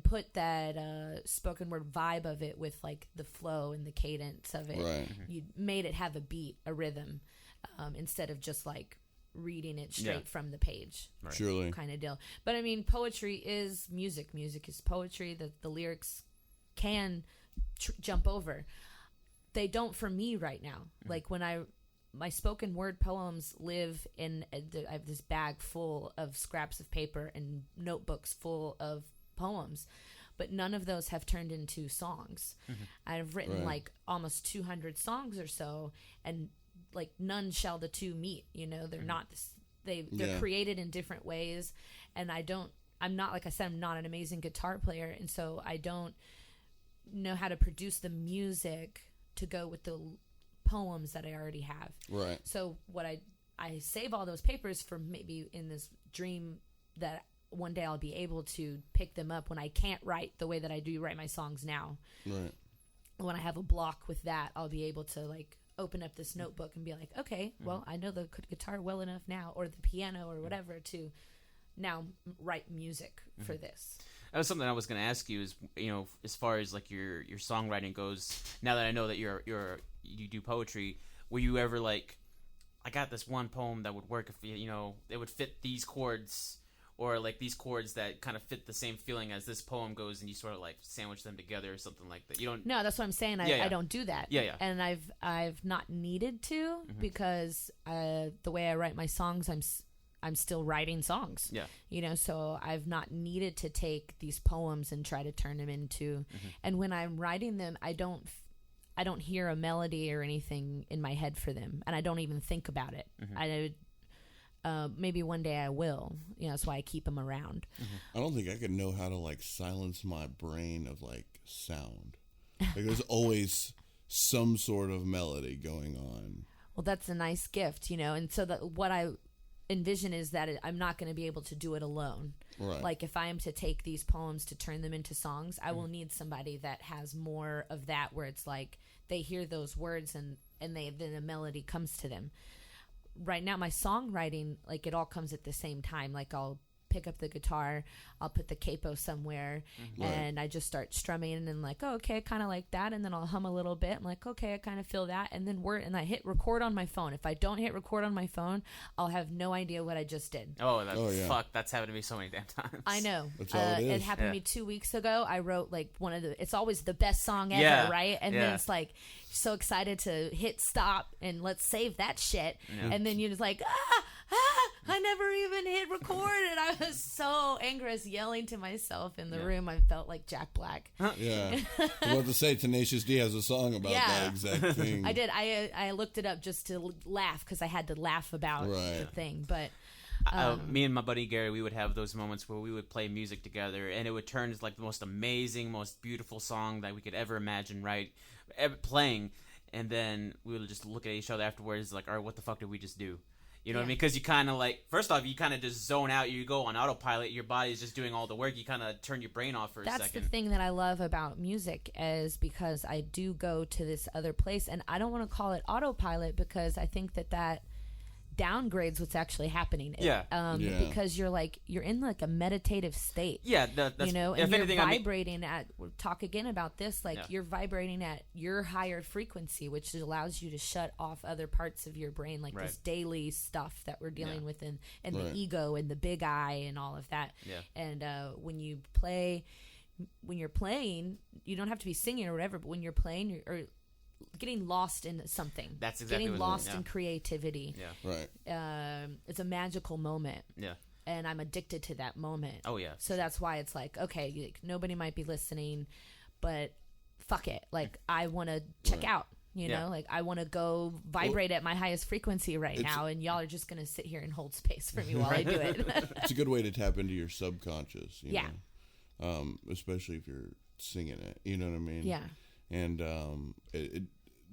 put that spoken word vibe of it with like the flow and the cadence of it. Right. You made it have a beat, a rhythm, instead of just like reading it straight from the page. Right. Surely. Kind of deal. But I mean, poetry is music. Music is poetry. The lyrics can jump over. They don't for me right now. Like when my spoken word poems live in, I have this bag full of scraps of paper and notebooks full of poems, but none of those have turned into songs. I've written like almost 200 songs or so, and like none shall the two meet. They're not this, they're created in different ways, and I'm not, like I said, I'm not an amazing guitar player, and so I don't know how to produce the music to go with the poems that I already have. Right. So what I save all those papers for maybe in this dream that one day I'll be able to pick them up when I can't write the way that I do write my songs now. Right. When I have a block with that, I'll be able to like open up this notebook and be like, okay, well, I know the guitar well enough now, or the piano or whatever, to now write music for this. That was something I was going to ask you is, as far as like your songwriting goes, now that I know that you do poetry, were you ever like, I got this one poem that would work if, it would fit these chords, or like these chords that kind of fit the same feeling as this poem goes, and you sort of like sandwich them together or something like that? You don't? No, that's what I'm saying. I don't do that. Yeah. And I've not needed to because the way I write my songs, I'm still writing songs. Yeah. So I've not needed to take these poems and try to turn them into. And when I'm writing them, I don't hear a melody or anything in my head for them, and I don't even think about it. Maybe one day I will. That's why I keep them around. I don't think I could know how to like silence my brain of like sound. Like there's always some sort of melody going on. Well, that's a nice gift, And so what I envision is that I'm not going to be able to do it alone. Right. Like if I am to take these poems to turn them into songs, I will need somebody that has more of that, where it's like they hear those words and then a melody comes to them. Right now, my songwriting, like it all comes at the same time. Like I'll pick up the guitar, I'll put the capo somewhere, and I just start strumming and like, oh, okay, kind of like that, and then I'll hum a little bit. I'm like, okay, I kind of feel that, and then I hit record on my phone. If I don't hit record on my phone, I'll have no idea what I just did. Fuck, that's happened to me so many damn times. I know. That's all it is. It happened to me 2 weeks ago. I wrote like it's always the best song ever, right? And then it's like so excited to hit stop and let's save that shit, and then you're just like, I never even hit record, and I was so angry. I was yelling to myself in the room. I felt like Jack Black. Yeah. I was about to say Tenacious D has a song about that exact thing. I did. I looked it up just to laugh because I had to laugh about the thing. But me and my buddy Gary, we would have those moments where we would play music together, and it would turn into like the most amazing, most beautiful song that we could ever imagine, playing. And then we would just look at each other afterwards like, all right, what the fuck did we just do? You know what I mean? Because you kind of like, first off, you kind of just zone out. You go on autopilot. Your body's just doing all the work. You kind of turn your brain off for a second. That's the thing that I love about music, is because I do go to this other place, and I don't want to call it autopilot because I think that downgrades what's actually happening. Because you're in like a meditative state. Yeah, that's, and if you're anything, vibrating talk again about this, you're vibrating at your higher frequency, which allows you to shut off other parts of your brain, like this daily stuff that we're dealing with, and the ego and the big I and all of that. And when you're playing, you don't have to be singing or whatever, but when you're playing, or getting lost in something. That's exactly getting what lost in creativity. Right. It's a magical moment. Yeah. and I'm addicted to that moment. Oh yeah. So that's why it's like, okay, like, nobody might be listening, but fuck it. Like, I want to check out, you know, like I want to go vibrate at my highest frequency right now. And y'all are just going to sit here and hold space for me while I do it. It's a good way to tap into your subconscious, you know? Especially if you're singing it, you know what I mean? Yeah. And it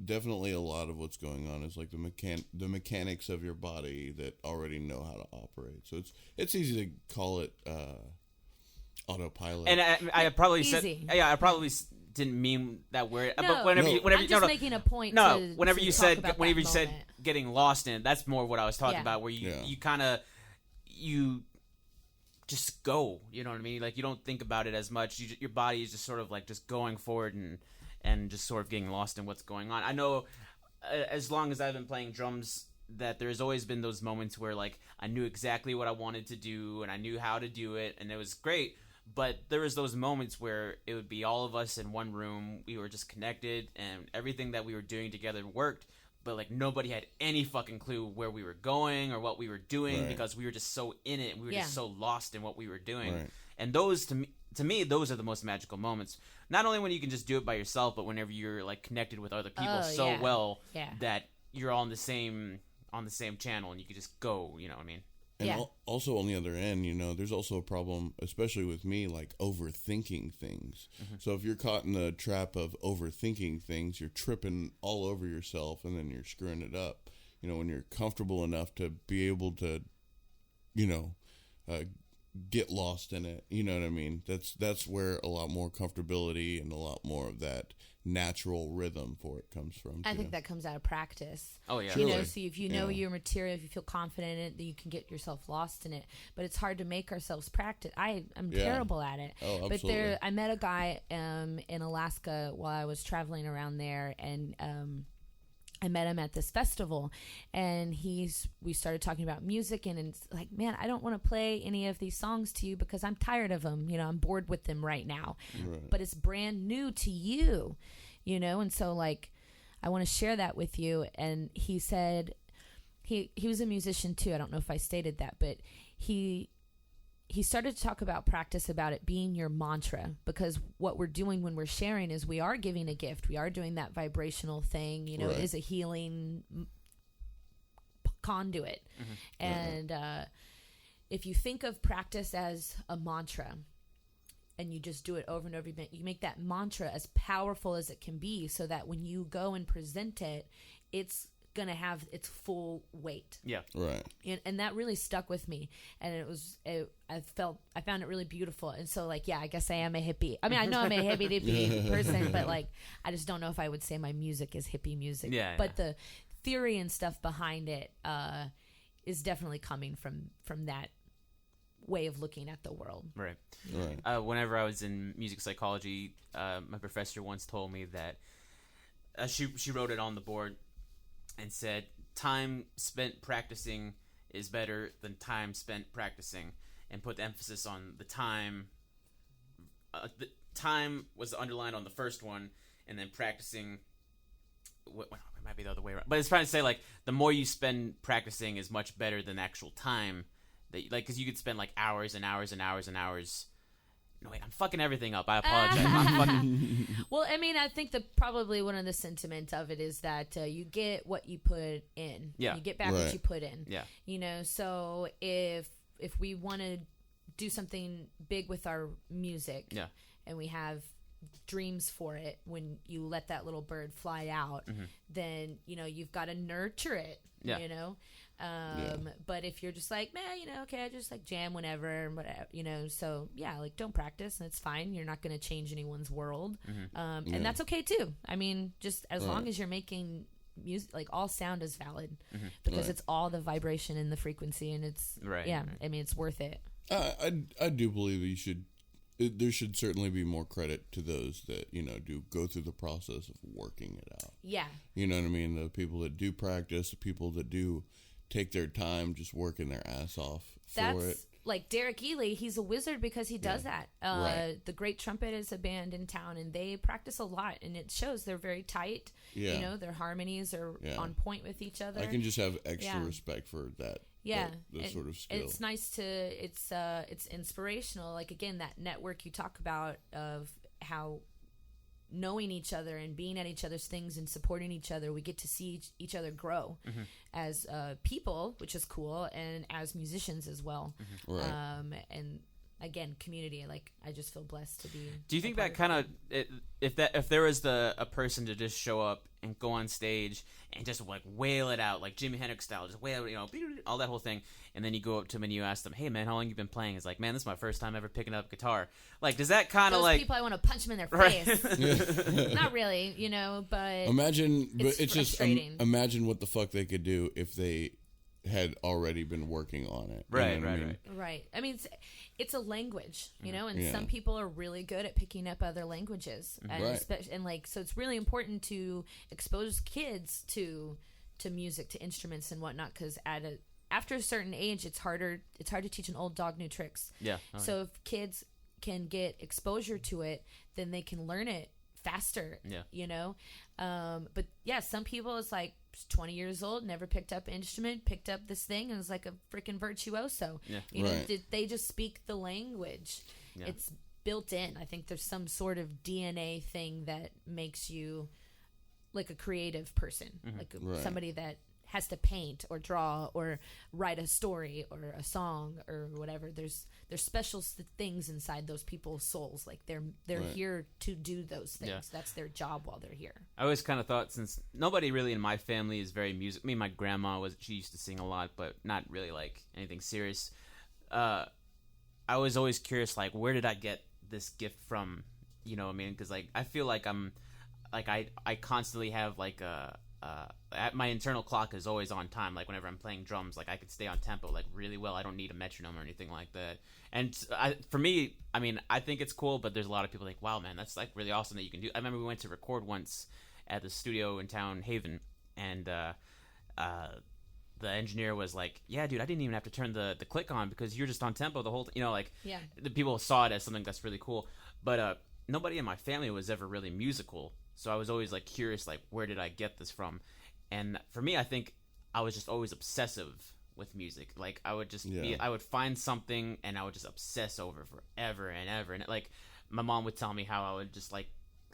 definitely a lot of what's going on is like the mechanics of your body that already know how to operate. So it's easy to call it autopilot. And I probably Easy. said, I probably didn't mean that word. No, but whenever I'm just making a point. Whenever to you talk said about whenever that you said moment. getting lost in it, that's more what I was talking about. Where you kind of you just go. You know what I mean? Like you don't think about it as much. Your body is just sort of like just going forward and just sort of getting lost in what's going on. I know as long as I've been playing drums that there's always been those moments where like I knew exactly what I wanted to do and I knew how to do it and it was great. But there was those moments where it would be all of us in one room. We were just connected and everything that we were doing together worked. But like nobody had any fucking clue where we were going or what we were doing because we were just so in it and we were just so lost in what we were doing. Right. And those to me, those are the most magical moments. Not only when you can just do it by yourself, but whenever you're like connected with other people well that you're all on the same channel and you can just go. You know what I mean? And also on the other end, you know, there's also a problem, especially with me, like overthinking things. Mm-hmm. So if you're caught in the trap of overthinking things, you're tripping all over yourself and then you're screwing it up. You know, when you're comfortable enough to be able to, you know, get lost in it. You know what I mean? That's where a lot more comfortability and a lot more of that natural rhythm for it comes from. I think that comes out of practice. Oh yeah. You know, so if you know your material, if you feel confident in it, then you can get yourself lost in it. But it's hard to make ourselves practice. I'm terrible at it. Oh, absolutely. But I met a guy in Alaska while I was traveling around there, and I met him at this festival, and we started talking about music, and it's like, man, I don't want to play any of these songs to you because I'm tired of them. You know, I'm bored with them right now. Right. But it's brand new to you, you know, and so like I want to share that with you. And he said he was a musician too. I don't know if I stated that, but he started to talk about practice, about it being your mantra, because what we're doing when we're sharing is we are giving a gift. We are doing that vibrational thing. You know, It is a healing conduit. Mm-hmm. And if you think of practice as a mantra and you just do it over and over again, you make that mantra as powerful as it can be so that when you go and present it, it's going to have its full weight. Yeah. Right. And that really stuck with me. And I found it really beautiful. And so like, yeah, I guess I am a hippie. I mean, I know I'm a hippie person, but like, I just don't know if I would say my music is hippie music. Yeah. But the theory and stuff behind it is definitely coming from that way of looking at the world. Right. Whenever I was in music psychology, my professor once told me that she wrote it on the board and said time spent practicing is better than time spent practicing, and put the emphasis on the time. The time was underlined on the first one, and then practicing. Well, it might be the other way around, but it's trying to say like the more you spend practicing is much better than actual time. That like because you could spend like hours and hours and hours and hours. No, wait, I'm fucking everything up. I apologize. Well, I mean, I think probably one of the sentiments of it is that you get what you put in. Yeah. You get back what you put in. Yeah. You know, so if we want to do something big with our music, and we have dreams for it, when you let that little bird fly out, then, you know, you've got to nurture it, you know? But if you're just like, man, you know, okay, I just like jam whenever, whatever, you know, so yeah, like don't practice and it's fine. You're not going to change anyone's world. And that's okay too. I mean, just as long as you're making music, like all sound is valid because it's all the vibration and the frequency, and it's, I mean, it's worth it. I do believe there should certainly be more credit to those that, you know, do go through the process of working it out. Yeah. You know what I mean? The people that do practice, the people that do take their time just working their ass off for it. Like Derek Ely, he's a wizard because he does that. The Great Trumpet is a band in town, and they practice a lot, and it shows. They're very tight. You know, their harmonies are on point with each other. I can just have extra respect for that. Yeah, that sort of skill. It's nice to it's inspirational. Like again, that network you talk about of how knowing each other and being at each other's things and supporting each other, we get to see each other grow as people, which is cool, and as musicians as well. Right. And again, community. Like I just feel blessed to be. Do you think that kind of if there was a person to just show up and go on stage and just like wail it out like Jimi Hendrix style, just wail, all that whole thing, and then you go up to him and you ask them, "Hey man, how long you been playing?" It's like, "Man, this is my first time ever picking up guitar." Like, does that kind of Those like people I want to punch them in their face? Not really, but Imagine, but it's just frustrating. imagine what the fuck they could do if they had already been working on it. You Right, know what I mean? right. Right. I mean, it's a language, and Yeah. some people are really good at picking up other languages, and Right. and like so, it's really important to expose kids to music, to instruments and whatnot, because after a certain age, it's hard to teach an old dog new tricks. Yeah. So if kids can get exposure to it, then they can learn it faster. Yeah. But yeah, some people, it's like 20 years old, never picked up an instrument, picked up this thing, and was like a freaking virtuoso. Yeah. Right. They just speak the language. Yeah. It's built in. I think there's some sort of DNA thing that makes you like a creative person, like Right. somebody that has to paint or draw or write a story or a song or whatever. There's special things inside those people's souls. Like they're Right. here to do those things. Yeah. That's their job while they're here. I always kind of thought, since nobody really in my family is very music. I mean, my grandma she used to sing a lot, but not really like anything serious. I was always curious, like, where did I get this gift from? You know what I mean? Because like I feel like I constantly have like my internal clock is always on time. Like whenever I'm playing drums, like I could stay on tempo like really well. I don't need a metronome or anything like that. And for me, I mean, I think it's cool, but there's a lot of people like, wow, man, that's like really awesome that you can do. I remember we went to record once at the studio in town, Haven, and the engineer was like, yeah, dude, I didn't even have to turn the click on because you're just on tempo the whole like Yeah. the people saw it as something that's really cool. But nobody in my family was ever really musical. So I was always like curious, like, where did I get this from? And for me, I think I was just always obsessive with music. Like I would just I would find something and I would just obsess over it forever and ever. And like my mom would tell me how I would just like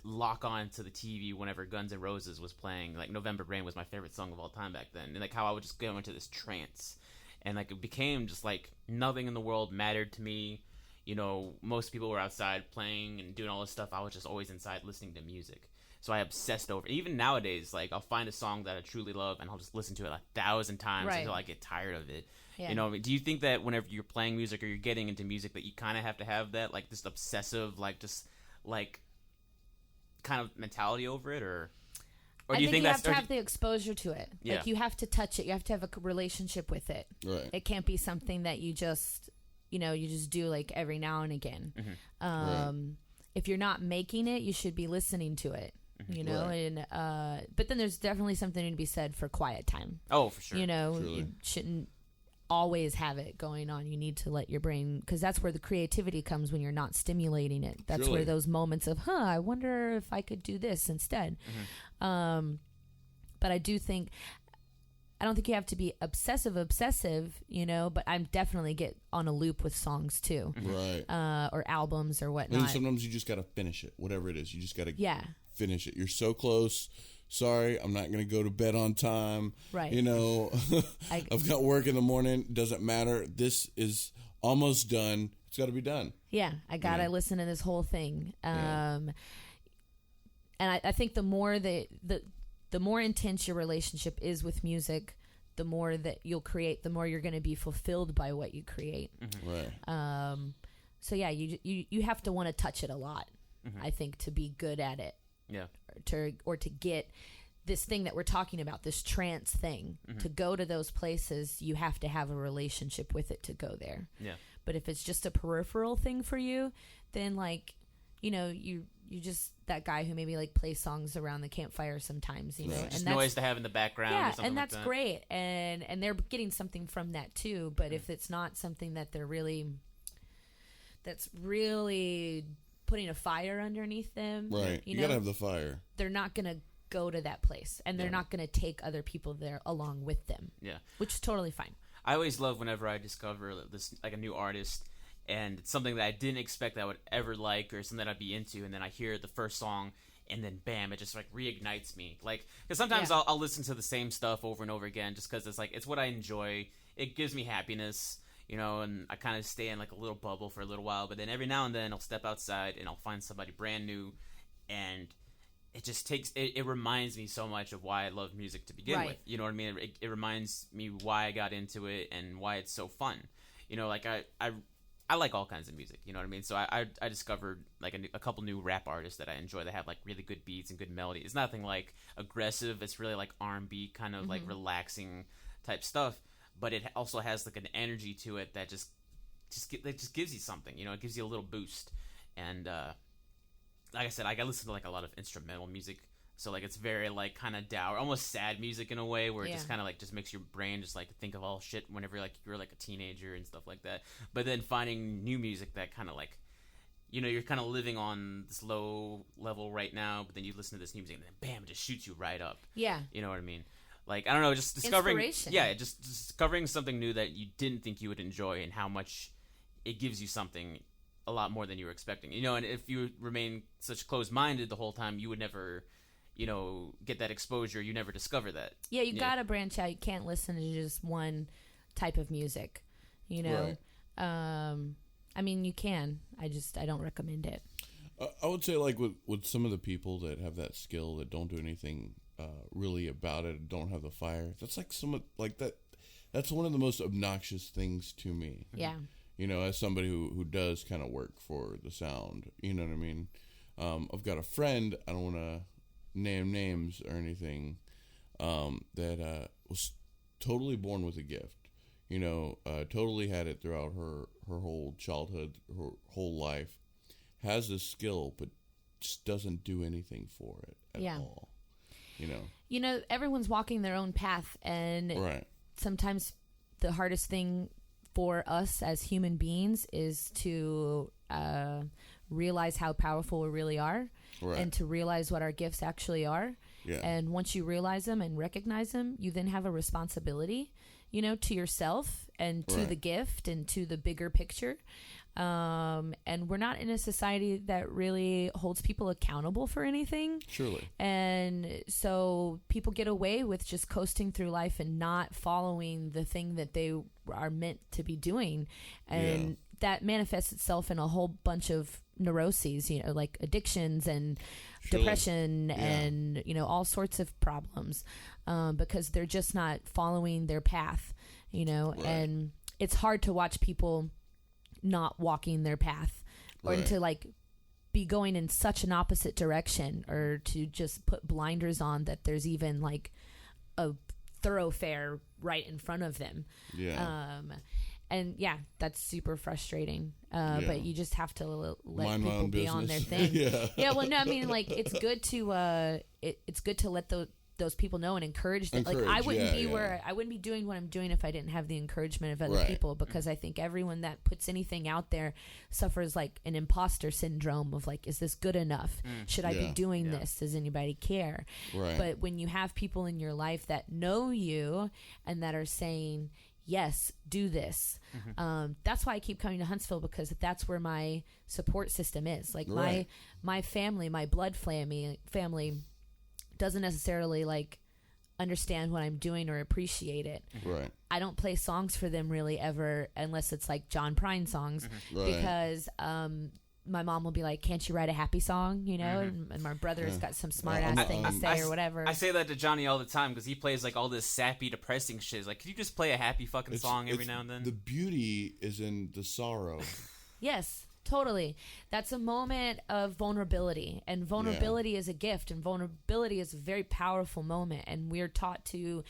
lock on to the TV whenever Guns N' Roses was playing. Like November Rain was my favorite song of all time back then. And like how I would just go into this trance. And like it became just like nothing in the world mattered to me. Most people were outside playing and doing all this stuff. I was just always inside listening to music. So I obsessed over it. Even nowadays, like I'll find a song that I truly love and I'll just listen to it 1,000 times until I get tired of it. Yeah. Do you think that whenever you're playing music or you're getting into music that you kind of have to have that like this obsessive like just like kind of mentality over it, or do you think you that's have to have the exposure to it? Yeah. Like you have to touch it. You have to have a relationship with it. Right. It can't be something that you just do like every now and again. Right. If you're not making it, you should be listening to it. Right. And but then there's definitely something to be said for quiet time. Oh, for sure. Truly. You shouldn't always have it going on. You need to let your brain, because that's where the creativity comes when you're not stimulating it. That's Truly. where those moments of, I wonder if I could do this instead. But I don't think you have to be obsessive, but I'm definitely get on a loop with songs too. Right. Or albums or And whatnot. sometimes you just got to finish it, whatever it is. You just got to Yeah. finish it. You're so close. Sorry, I'm not going to go to bed on time. Right. I've got work in the morning. Doesn't matter. This is almost done. It's got to be done. Yeah, I gotta listen to this whole thing. And I think the more the more intense your relationship is with music, the more that you'll create, the more you're going to be fulfilled by what you create. Right. So yeah, you have to want to touch it a lot, I think, to be good at it. Yeah. Or to get this thing that we're talking about, this trance thing, to go to those places, you have to have a relationship with it to go there. Yeah. But if it's just a peripheral thing for you, then like, you just that guy who maybe like plays songs around the campfire sometimes, Right. and Just that's noise to have in the background. yeah, or something and that's like that. great, and they're getting something from that too. But if it's not something that that's really putting a fire underneath them, Right. You got to have the fire. they're not gonna go to that place, and they're not gonna take other people there along with them. Yeah. Which is totally fine. I always love whenever I discover this like a new artist and it's something that I didn't expect I would ever like or something that I'd be into, and then I hear the first song and then bam, it just like reignites me. Like, because sometimes I'll listen to the same stuff over and over again just because it's like it's what I enjoy. It gives me happiness, you know, and I kind of stay in like a little bubble for a little while. But then every now and then I'll step outside and I'll find somebody brand new, and it just takes it reminds me so much of why I love music to begin with. You know what I mean? It reminds me why I got into it and why it's so fun. You know, like I like all kinds of music, you know what I mean? So I discovered like a couple new rap artists that I enjoy that have like really good beats and good melody. It's nothing like aggressive. It's really like R&B kind of like relaxing type stuff, but it also has like an energy to it that just gives you something, you know, it gives you a little boost. And like I said, I listen to like a lot of instrumental music. So like it's very like kind of dour, almost sad music in a way, where it just kind of like just makes your brain just like think of all shit whenever you're like a teenager and stuff like that. But then finding new music that kind of like, you know, you're kind of living on this low level right now, but then you listen to this new music and then bam, it just shoots you right up. Yeah. You know what I mean? Like, I don't know, just discovering, inspiration. just discovering something new that you didn't think you would enjoy and how much it gives you something a lot more than you were expecting. You know, and if you remain such closed-minded the whole time, you would never, you know, get that exposure. You never discover that. Yeah, you gotta branch out. You can't listen to just one type of music, you know. I mean, you can. I don't recommend it. I would say, like, with some of the people that have that skill that don't do anything really about it, don't have the fire. That's like that's one of the most obnoxious things to me. Yeah. You know, as somebody who does kind of work for the sound, you know what I mean? I've got a friend, I don't want to name names or anything, that was totally born with a gift. You know, totally had it throughout her whole childhood, her whole life. Has this skill, but just doesn't do anything for it at all. You know, everyone's walking their own path, and sometimes the hardest thing for us as human beings is to realize how powerful we really are, and to realize what our gifts actually are. And once you realize them and recognize them, you then have a responsibility, you know, to yourself and to the gift and to the bigger picture. And we're not in a society that really holds people accountable for anything. Surely. And so people get away with just coasting through life and not following the thing that they are meant to be doing. And that manifests itself in a whole bunch of neuroses, you know, like addictions and depression and, you know, all sorts of problems, because they're just not following their path, you know. And it's hard to watch people not walking their path, or to like be going in such an opposite direction, or to just put blinders on that there's even like a thoroughfare right in front of them. And that's super frustrating. But you just have to let mind people be on their thing. Well, no, I mean, like, it's good to it's good to let those people know and encourage them. Like, I wouldn't I wouldn't be doing what I'm doing if I didn't have the encouragement of other people, because I think everyone that puts anything out there suffers like an imposter syndrome of like, is this good enough? Should I be doing this? Does anybody care? But when you have people in your life that know you and that are saying, yes, do this. That's why I keep coming to Huntsville, because that's where my support system is. Like my family, my blood family doesn't necessarily like understand what I'm doing or appreciate it. I don't play songs for them really ever, unless it's like John Prine songs, because my mom will be like, can't you write a happy song, you know? And my brother's got some smart ass thing to say or whatever. I say that to Johnny all the time, because he plays like all this sappy, depressing shit. Like, could you just play a happy fucking song every now and then? The beauty is in the sorrow. Yes, totally. That's a moment of vulnerability, and vulnerability is a gift, and vulnerability is a very powerful moment, and we're taught to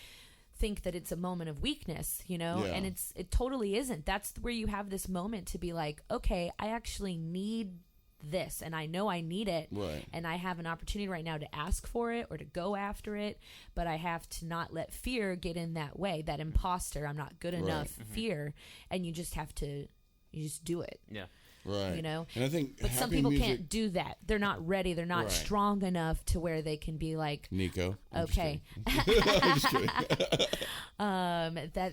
think that it's a moment of weakness, you know, and it totally isn't. That's where you have this moment to be like, okay, I actually need this, and I know I need it, and I have an opportunity right now to ask for it or to go after it, but I have to not let fear get in that way, that imposter, I'm not good enough fear, and you just have to, you just do it. Right. You know? And I think But some happy people music, can't do that. They're not ready. They're not Right. strong enough to where they can be like, Nico. I'm just okay. kidding. I'm just kidding. that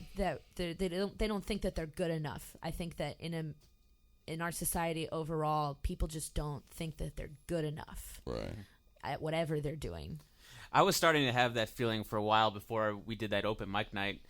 they don't think that they're good enough. I think that in our society overall, people just don't think that they're good enough Right. at whatever they're doing. I was starting to have that feeling for a while before we did that open mic night,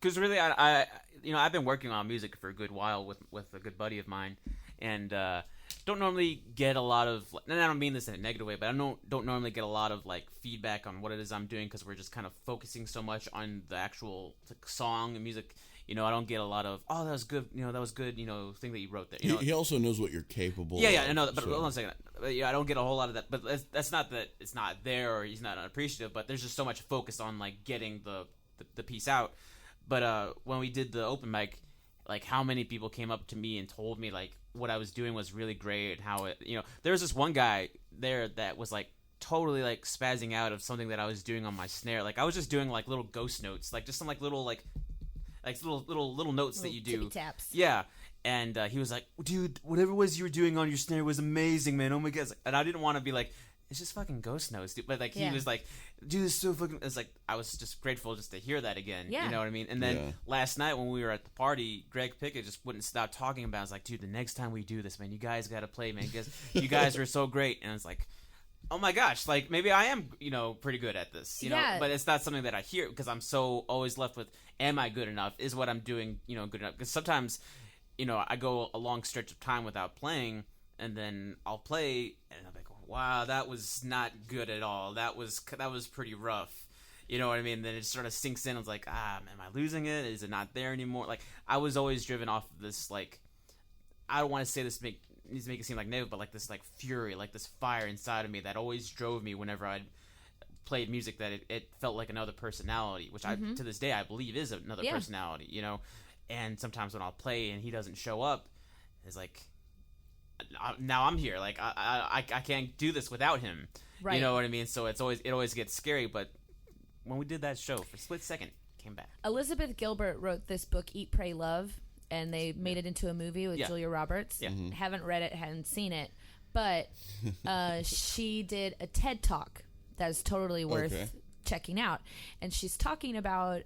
because really, I've been working on music for a good while with a good buddy of mine, and don't normally get a lot of, and I don't mean this in a negative way, but I don't normally get a lot of like feedback on what it is I'm doing, because we're just kind of focusing so much on the actual like, song and music. I don't get a lot of, oh, that was good, that was good, thing that you wrote there. He also knows what you're capable of. Yeah, I know that, but so. hold on a second. I don't get a whole lot of that, but that's not that it's not there or he's not unappreciative, but there's just so much focus on like getting the piece out. But when we did the open mic, like how many people came up to me and told me like what I was doing was really great, and how it, there was this one guy there that was like totally like spazzing out of something that I was doing on my snare. Like I was just doing like little ghost notes, like just some like little little notes that you do. Tippy taps. Yeah. And he was like, dude, whatever it was you were doing on your snare was amazing, man. Oh my god. And I didn't want to be like, it's just fucking ghost notes, dude. But like he was like, dude, it's so fucking. It's like I was just grateful just to hear that again. Yeah. You know what I mean? And then last night when we were at the party, Greg Pickett just wouldn't stop talking about it. I was like, dude, the next time we do this, man, you guys got to play, man. Because you guys are so great. And it's like, oh my gosh, like maybe I am, pretty good at this, know, but it's not something that I hear because I'm so always left with, am I good enough? Is what I'm doing, good enough? Because sometimes, I go a long stretch of time without playing, and then I'll play, and I'm like, wow, that was not good at all. That was pretty rough. You know what I mean? And then it sort of sinks in. I was like, am I losing it? Is it not there anymore? Like I was always driven off of this, like, I don't want to say this needs to make it seem like negative, but like this like fury, like this fire inside of me that always drove me whenever I played music, that it felt like another personality, which I to this day I believe is another personality, and sometimes when I'll play and he doesn't show up, it's like now I'm here, like I can't do this without him, right. You know what I mean? So it always gets scary, but when we did that show for a split second, it came back. Elizabeth Gilbert wrote this book, Eat, Pray, Love, and they made it into a movie with Julia Roberts. Yeah. Haven't read it, hadn't seen it, but she did a TED Talk that is totally worth checking out. And she's talking about,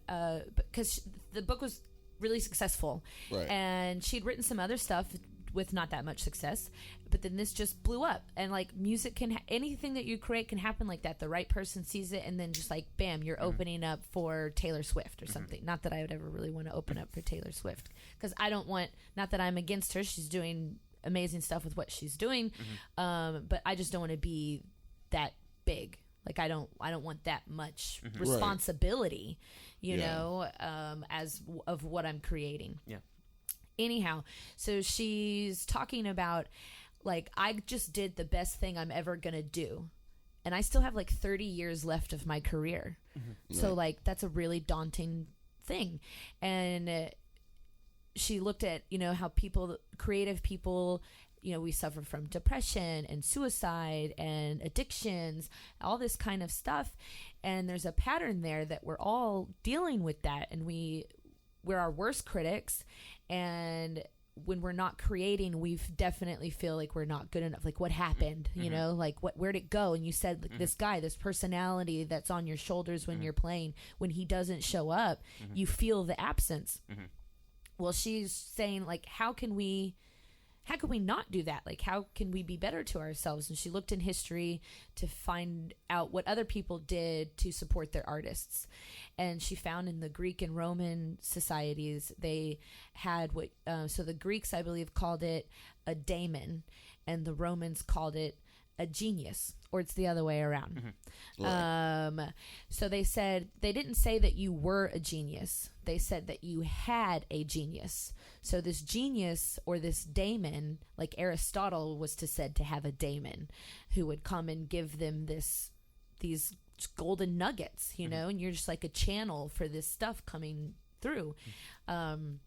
because the book was really successful, right. and she'd written some other stuff with not that much success, but then this just blew up. And like music can anything that you create can happen like that. The right person sees it, and then just like bam, you're opening up for Taylor Swift or something. Not that I would ever really want to open up for Taylor Swift, because I don't want, not that I'm against her, she's doing amazing stuff with what she's doing, but I just don't want to be that big. Like I don't want that much responsibility, you know, as of what I'm creating. Yeah. Anyhow, so she's talking about, like, I just did the best thing I'm ever going to do. And I still have, like, 30 years left of my career. So, like, that's a really daunting thing. And she looked at, how creative people, we suffer from depression and suicide and addictions, all this kind of stuff. And there's a pattern there that we're all dealing with that. And we're our worst critics, and when we're not creating, we definitely feel like we're not good enough. Like, what happened? Like, where'd it go? And you said, like, this guy, this personality that's on your shoulders when you're playing, when he doesn't show up, you feel the absence. Well, she's saying, like, how can we not do that? Like, how can we be better to ourselves? And she looked in history to find out what other people did to support their artists. And she found in the Greek and Roman societies, they had so the Greeks, I believe, called it a daemon, and the Romans called it a genius, or it's the other way around. So they said, they didn't say that you were a genius. They said that you had a genius. So this genius, or this daemon, like Aristotle was said to have a daemon who would come and give them these golden nuggets, and you're just like a channel for this stuff coming through. And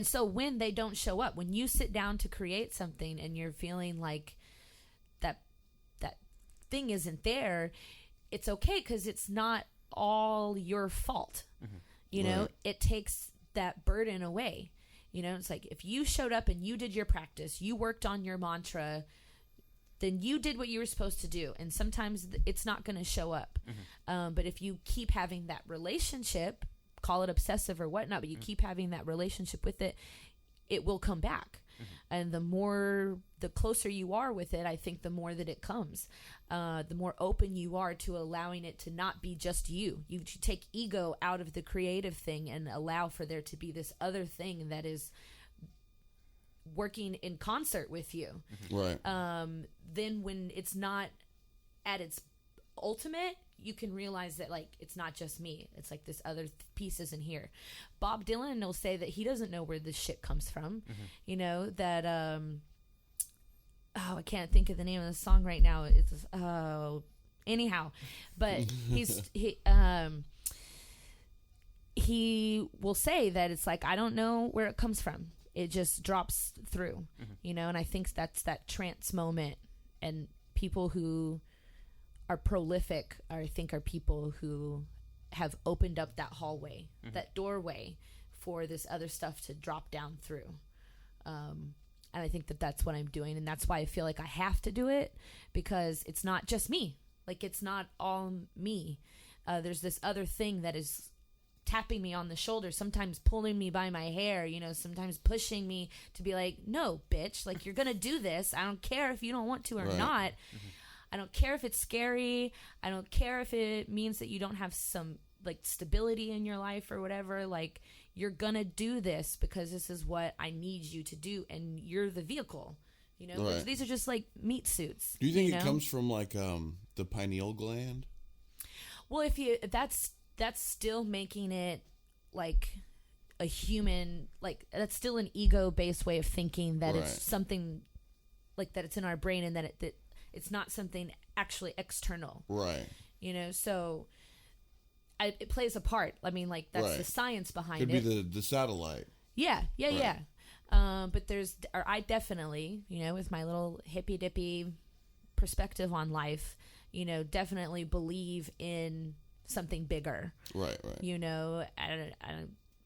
so when they don't show up, when you sit down to create something and you're feeling like that thing isn't there, it's okay, because it's not all your fault. It takes that burden away. It's like if you showed up and you did your practice, you worked on your mantra, then you did what you were supposed to do. And sometimes it's not going to show up. But if you keep having that relationship, call it obsessive or whatnot, but you keep having that relationship with it, it will come back. And the closer you are with it, I think the more that it comes. The more open you are to allowing it to not be just you. You take ego out of the creative thing and allow for there to be this other thing that is working in concert with you. Right. Then when it's not at its ultimate, you can realize that, like, it's not just me. It's like this other pieces in here. Bob Dylan will say that he doesn't know where this shit comes from. That I can't think of the name of the song right now. It's anyhow, but he will say that it's like, I don't know where it comes from. It just drops through, and I think that's that trance moment. And people who are prolific, I think, are people who have opened up that hallway, that doorway for this other stuff to drop down through. And I think that that's what I'm doing. And that's why I feel like I have to do it, because it's not just me. Like, it's not all me. There's this other thing that is tapping me on the shoulder, sometimes pulling me by my hair, sometimes pushing me to be like, no, bitch, like, you're going to do this. I don't care if you don't want to or not. I don't care if it's scary. I don't care if it means that you don't have some, like, stability in your life or whatever. Like, you're going to do this because this is what I need you to do. And you're the vehicle, Right. These are just like meat suits. Do you think it comes from, like, the pineal gland? Well, if that's still making it like a human, like, that's still an ego-based way of thinking that it's something like that, it's in our brain, and that it's not something actually external. Right. So it plays a part. I mean, like, that's the science behind Could it. Could be the satellite. Yeah. But I definitely, with my little hippy dippy perspective on life, definitely believe in something bigger. Right.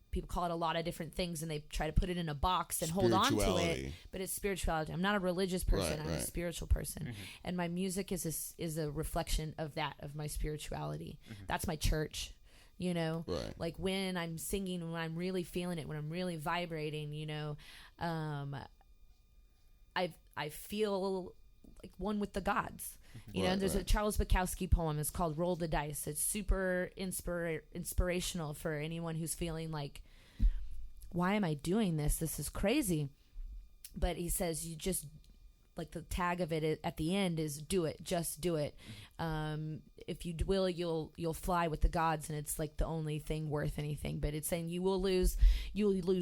People call it a lot of different things, and they try to put it in a box and hold on to it. But it's spirituality. I'm not a religious person. I'm a spiritual person, and my music is a reflection of that, of my spirituality. That's my church. Like, when I'm singing, when I'm really feeling it, when I'm really vibrating, I feel like one with the gods. There's a Charles Bukowski poem. It's called "Roll the Dice." It's super inspirational for anyone who's feeling like, why am I doing this? This is crazy. But he says, you just, like, the tag of it at the end is, do it, just do it. If you will, you'll fly with the gods, and it's like the only thing worth anything. But it's saying you'll lose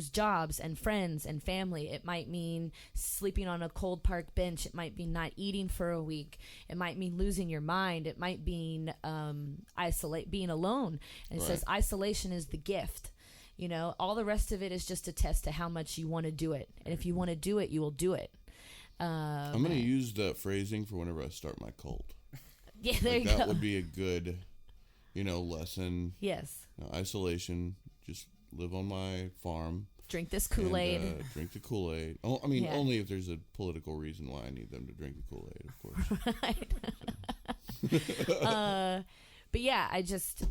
jobs and friends and family. It might mean sleeping on a cold park bench. It might mean not eating for a week. It might mean losing your mind. It might mean being alone. And it says isolation is the gift. All the rest of it is just a test to how much you want to do it. And if you want to do it, you will do it. I'm going to use that phrasing for whenever I start my cult. Yeah, there you go. That would be a good, lesson. Yes. Isolation. Just live on my farm. Drink this Kool-Aid. Drink the Kool-Aid. Oh, I mean, only if there's a political reason why I need them to drink the Kool-Aid, of course. Right. But yeah, I just,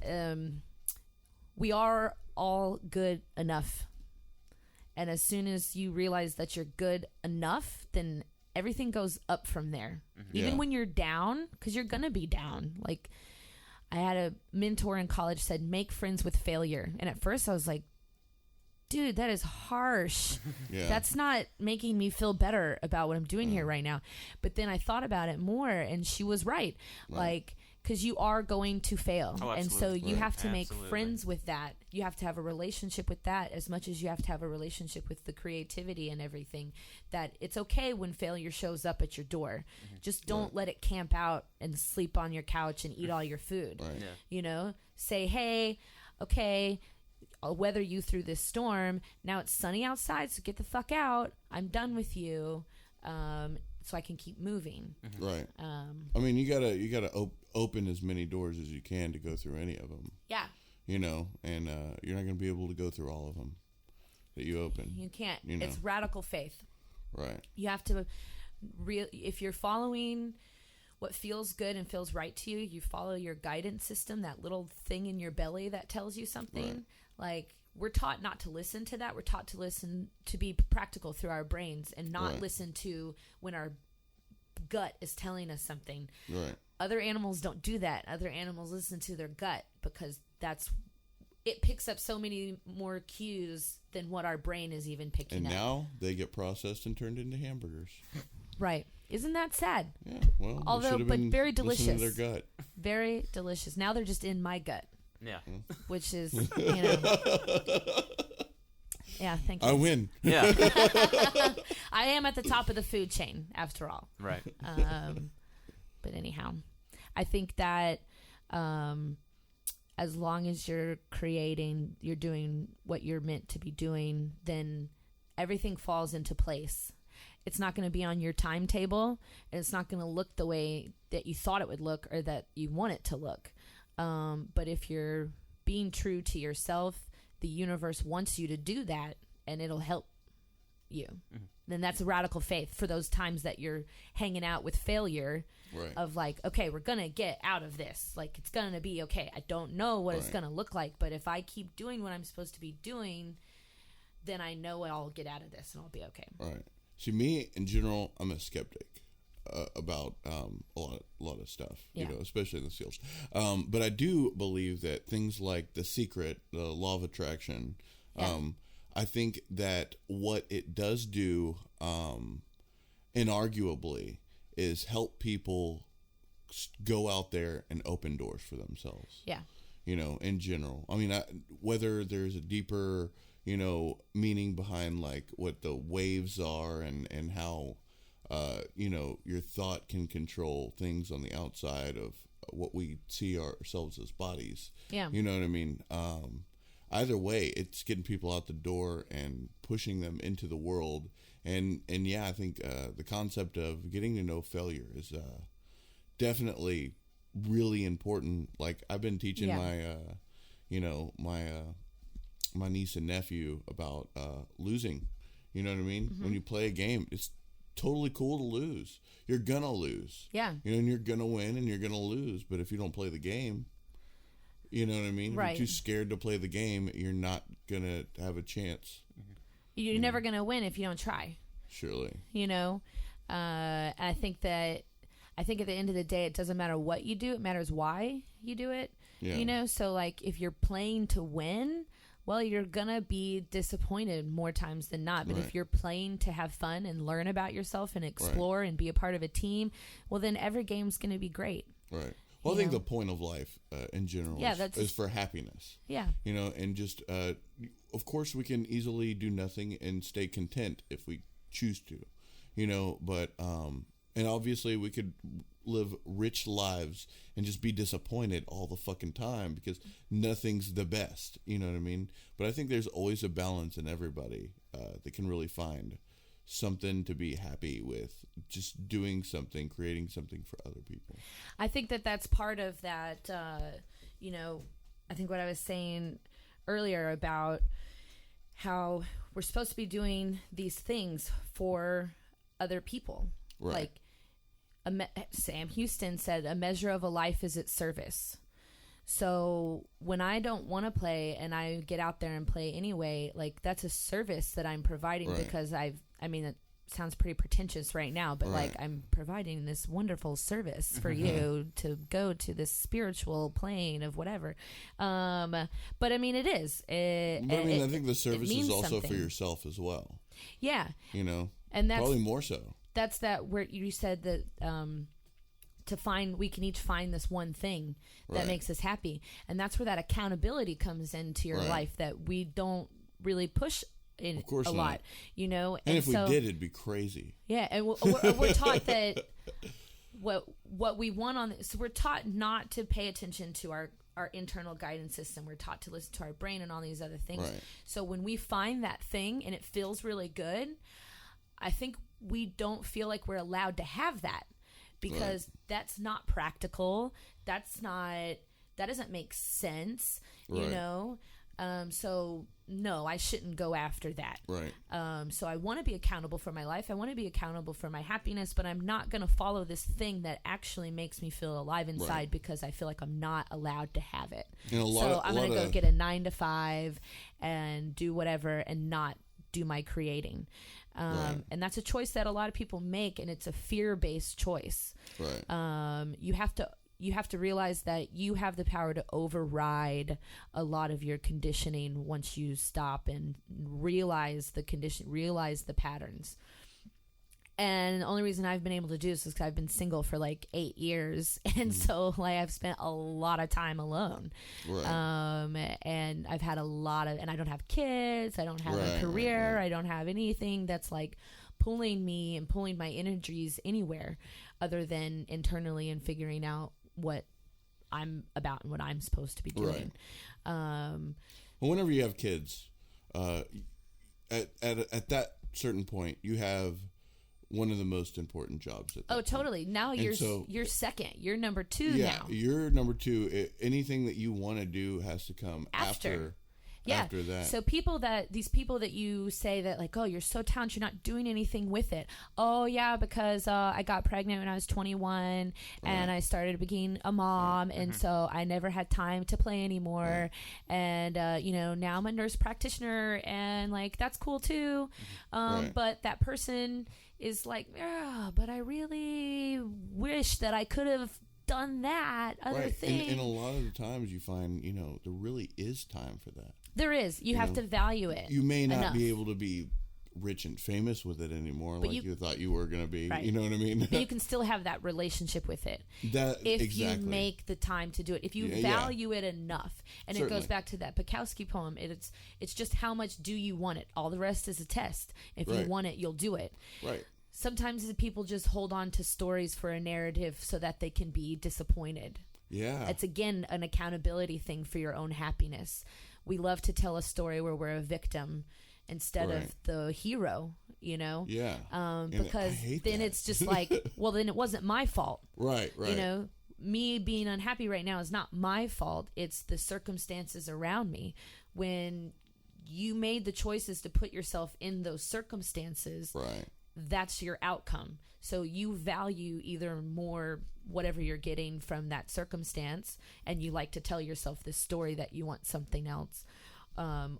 we are all good enough. And as soon as you realize that you're good enough, then everything goes up from there. Even when you're down, because you're going to be down. Like, I had a mentor in college said, make friends with failure. And at first I was like, dude, that is harsh. That's not making me feel better about what I'm doing here right now. But then I thought about it more, and she was right. Like, because you are going to fail. Oh, and so you have to make Absolutely. friends with that. You have to have a relationship with that as much as you have to have a relationship with the creativity and everything. That it's okay when failure shows up at your door. Just don't let it camp out and sleep on your couch and eat all your food. Say, hey, okay, I'll weather you through this storm. Now it's sunny outside, so get the fuck out. I'm done with you. So I can keep moving. Right. I mean, you gotta open as many doors as you can to go through any of them. Yeah. And you're not gonna be able to go through all of them. that you open. You can't. You know. It's radical faith. Right. You have to if you're following what feels good and feels right to you, you follow your guidance system, that little thing in your belly that tells you something. Right. Like, we're taught not to listen to that. We're taught to listen, to be practical through our brains and not Right. listen to when our gut is telling us something. Right. Other animals don't do that. Other animals listen to their gut because it picks up so many more cues than what our brain is even picking And up. now they get processed and turned into hamburgers. Right. Isn't that sad? Yeah. Well, Although, but very delicious. To their gut. Very delicious. Now they're just in my gut, Yeah. which is, you know. Yeah, thank you. I win. Yeah. I am at the top of the food chain, after all. Right. But anyhow, I think that as long as you're doing what you're meant to be doing, then everything falls into place. It's not going to be on your timetable, and it's not going to look the way that you thought it would look or that you want it to look. But if you're being true to yourself, the universe wants you to do that, and it'll help you. Mm-hmm. Then that's a radical faith for those times that you're hanging out with failure. Right. Of like, okay, we're going to get out of this. Like, it's going to be okay. I don't know what it's going to look like, but if I keep doing what I'm supposed to be doing, then I know I'll get out of this and I'll be okay. Right. See, me in general, I'm a skeptic about a lot of stuff, you know, especially in the fields. But I do believe that things like The Secret, the law of attraction, I think that what it does do, inarguably, is help people go out there and open doors for themselves. Yeah. You know, in general. I mean, whether there's a deeper, you know, meaning behind like what the waves are and how, you know, your thought can control things on the outside of what we see ourselves as bodies. Yeah. You know what I mean? Either way, it's getting people out the door and pushing them into the world. And yeah, I think the concept of getting to know failure is definitely really important. Like, I've been teaching my, you know, my niece and nephew about losing. You know what I mean? Mm-hmm. When you play a game, it's totally cool to lose. You're gonna lose. Yeah. You know, and you're gonna win and you're gonna lose. But if you don't play the game, you know what I mean? Right. If you're too scared to play the game, you're not gonna have a chance. You're never going to win if you don't try. Surely. You know? And I think at the end of the day, it doesn't matter what you do. It matters why you do it. Yeah. You know? So, like, if you're playing to win, well, you're going to be disappointed more times than not. But if you're playing to have fun and learn about yourself and explore and be a part of a team, well, then every game's going to be great. Right. Well, I think the point of life in general is for happiness. Yeah. You know, and just, of course, we can easily do nothing and stay content if we choose to, you know, but, and obviously we could live rich lives and just be disappointed all the fucking time because nothing's the best, you know what I mean? But I think there's always a balance in everybody that can really find something to be happy with, just doing something, creating something for other people. I think that's part of that, you know, I think what I was saying earlier about how we're supposed to be doing these things for other people. Right. Like Sam Houston said, a measure of a life is its service. So when I don't want to play and I get out there and play anyway, like, that's a service that I'm providing because it sounds pretty pretentious right now, but like, I'm providing this wonderful service for you to go to this spiritual plane of whatever. But I mean, it is. I think the service is also something for yourself as well. Yeah. You know, and that's probably more so. That's that where you said that, we can each find this one thing that makes us happy. And that's where that accountability comes into your life that we don't really push in a lot, you know? And if we did, it'd be crazy. Yeah. And we're taught that what we want so we're taught not to pay attention to our internal guidance system. We're taught to listen to our brain and all these other things. Right. So when we find that thing and it feels really good, I think we don't feel like we're allowed to have that. Because that's not practical. That doesn't make sense, you know? So no, I shouldn't go after that. Right. So I want to be accountable for my life. I want to be accountable for my happiness, but I'm not going to follow this thing that actually makes me feel alive inside Right. because I feel like I'm not allowed to have it. And I'm going to go get a 9 to 5 and do whatever and not do my creating. Right. And that's a choice that a lot of people make, and it's a fear-based choice. Right. You have to realize that you have the power to override a lot of your conditioning once you stop and realize the patterns. And the only reason I've been able to do this is because I've been single for like 8 years. And so like I've spent a lot of time alone. Right. And I've had and I don't have kids. I don't have a career. Right. I don't have anything that's like pulling me and pulling my energies anywhere other than internally and figuring out what I'm about and what I'm supposed to be doing. Right. Well, whenever you have kids, at that certain point, you have one of the most important jobs. At that point. Totally. Now you're second. You're number 2 now. You're number 2. Anything that you want to do has to come after that. So these people that you say that like, oh, you're so talented, you're not doing anything with it. Oh yeah, because I got pregnant when I was 21 and I started being a mom, and so I never had time to play anymore. And now I'm a nurse practitioner, and like that's cool too. But that person is like, yeah, but I really wish that I could have done that other thing. And a lot of the times you find, there really is time for that. There is. You have to value it. You may not enough. be able to be rich and famous with it anymore, but like you thought you were going to be. Right. You know what I mean? But you can still have that relationship with it. If you make the time to do it. If you value it enough. And Certainly. It goes back to that Bukowski poem. It's just how much do you want it? All the rest is a test. If you want it, you'll do it. Right. Sometimes people just hold on to stories for a narrative so that they can be disappointed. Yeah. It's, again, an accountability thing for your own happiness. We love to tell a story where we're a victim instead of the hero, Yeah. Because then it's just like, well, then it wasn't my fault. Right. Me being unhappy right now is not my fault. It's the circumstances around me. When you made the choices to put yourself in those circumstances, right. That's your outcome. So you value either more whatever you're getting from that circumstance, and you like to tell yourself this story that you want something else,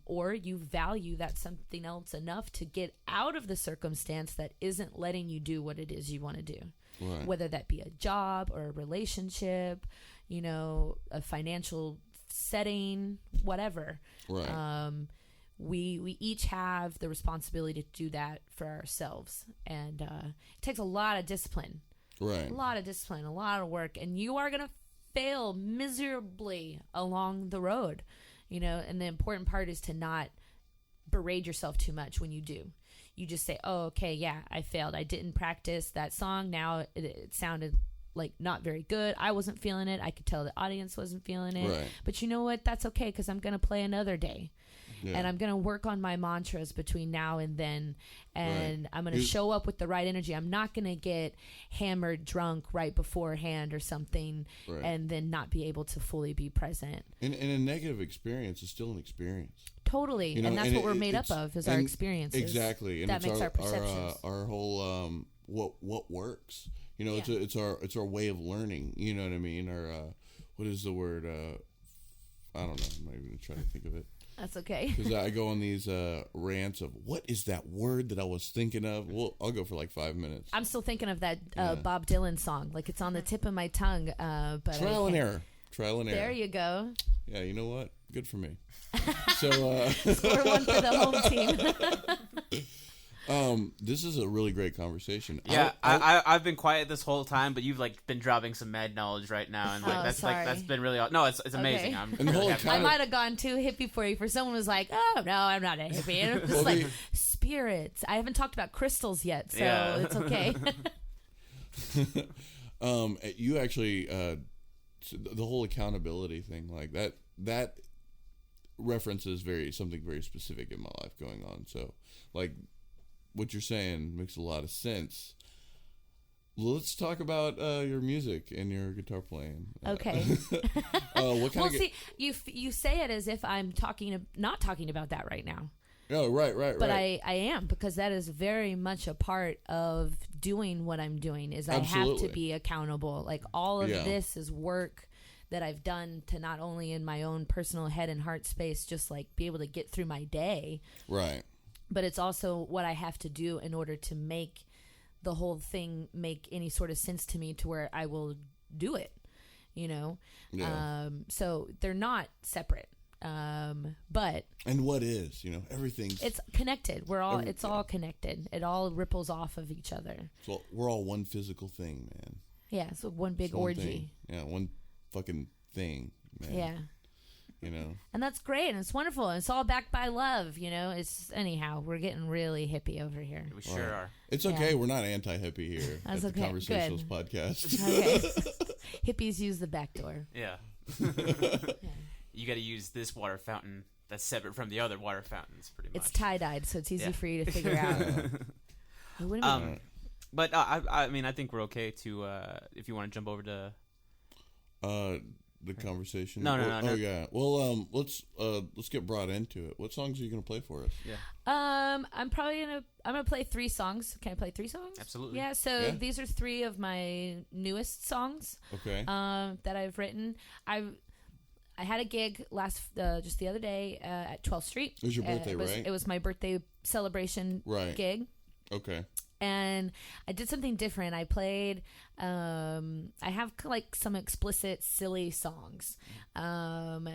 or you value that something else enough to get out of the circumstance that isn't letting you do what it is you want to do. Right. Whether that be a job or a relationship, a financial setting, whatever. Right. We each have the responsibility to do that for ourselves, and it takes a lot of discipline. Right. A lot of discipline, a lot of work, and you are going to fail miserably along the road, and the important part is to not berate yourself too much when you do. You just say, oh, okay, yeah, I failed. I didn't practice that song. Now it sounded like not very good. I wasn't feeling it. I could tell the audience wasn't feeling it. Right. But you know what? That's okay, because I'm going to play another day. Yeah. And I'm going to work on my mantras between now and then. And I'm going to show up with the right energy. I'm not going to get hammered drunk right beforehand or something and then not be able to fully be present. And a negative experience is still an experience. Totally. And that's what we're made up of, is our experiences. Exactly. And that makes our perceptions. Our whole what works. It's our way of learning. You know what I mean? Or what is the word? I don't know. I'm not even going to try to think of it. That's okay. Because I go on these rants of what is that word that I was thinking of. Well, I'll go for like 5 minutes. I'm still thinking of that Bob Dylan song. Like, it's on the tip of my tongue. But Trial and error. There you go. Yeah, you know what? Good for me. So score one for the home team. This is a really great conversation. Yeah, I've been quiet this whole time, but you've been dropping some mad knowledge right now, and that's been really no, it's amazing. Okay. I'm really happy. I might have gone too hippie for you. For someone was like, oh no, I'm not a hippie. And it was like spirits. I haven't talked about crystals yet, so it's okay. You actually the whole accountability thing, like that references something very specific in my life going on. So like what you're saying makes a lot of sense. let's talk about your music and your guitar playing. Okay. What kind Well, of see, you say it as if I'm not talking about that right now. Oh, right. But I am, because that is very much a part of doing what I'm doing. Is I have to Absolutely. be accountable. Like, all of Yeah. this is work that I've done to not only in my own personal head and heart space, just like be able to get through my day, Right. but it's also what I have to do in order to make the whole thing make any sort of sense to me to where I will do it, you know? Yeah. So they're not separate. But And what is, everything's... it's connected. It's all connected. It all ripples off of each other. So we're all one physical thing, man. Yeah. So one big It's one orgy. thing. Yeah, one fucking thing, man. Yeah. And that's great. And it's wonderful. And it's all backed by love, It's anyhow, we're getting really hippie over here. We sure are. It's okay. Yeah. We're not anti-hippie here That's at the okay. Conversationalists Good. podcast. Okay. Hippies use the back door. Yeah. Yeah. You got to use this water fountain that's separate from the other water fountains, pretty much. It's tie-dyed, so it's easy Yeah. for you to figure out. What do you mean? But I mean, I think we're okay to if you want to jump over to. The conversation. No. Oh yeah. Well, let's get brought into it. What songs are you gonna play for us? Yeah. I'm gonna play 3 songs. Can I play 3 songs? Absolutely. Yeah. So Yeah. these are 3 of my newest songs. Okay. That I've written. I had a gig just the other day at 12th Street. It was your birthday, right? It was my birthday celebration Right. gig. Okay. And I did something different. I played, I have like some explicit, silly songs. And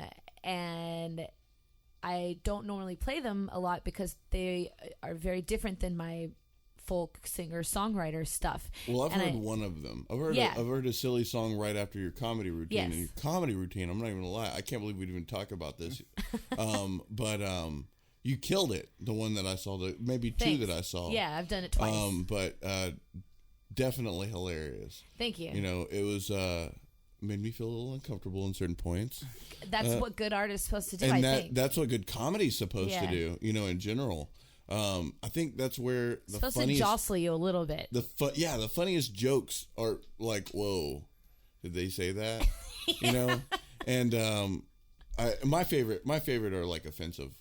I don't normally play them a lot because they are very different than my folk singer songwriter stuff. Well, I've And heard one of them. I've heard a silly song right after your comedy routine. Yes. And your comedy routine, I'm not even gonna lie, I can't believe we'd even talk about this. But you killed it. The one that I saw, maybe 2 Thanks. that I saw. Yeah, I've done it twice. But definitely hilarious. Thank you. It was made me feel a little uncomfortable in certain points. That's what good art is supposed to do, And I think. that's what good comedy's supposed to Yeah. do, in general. I think that's where It's the supposed funniest to jostle you a little bit. the funniest jokes are like, whoa, did they say that? And my favorite are like offensive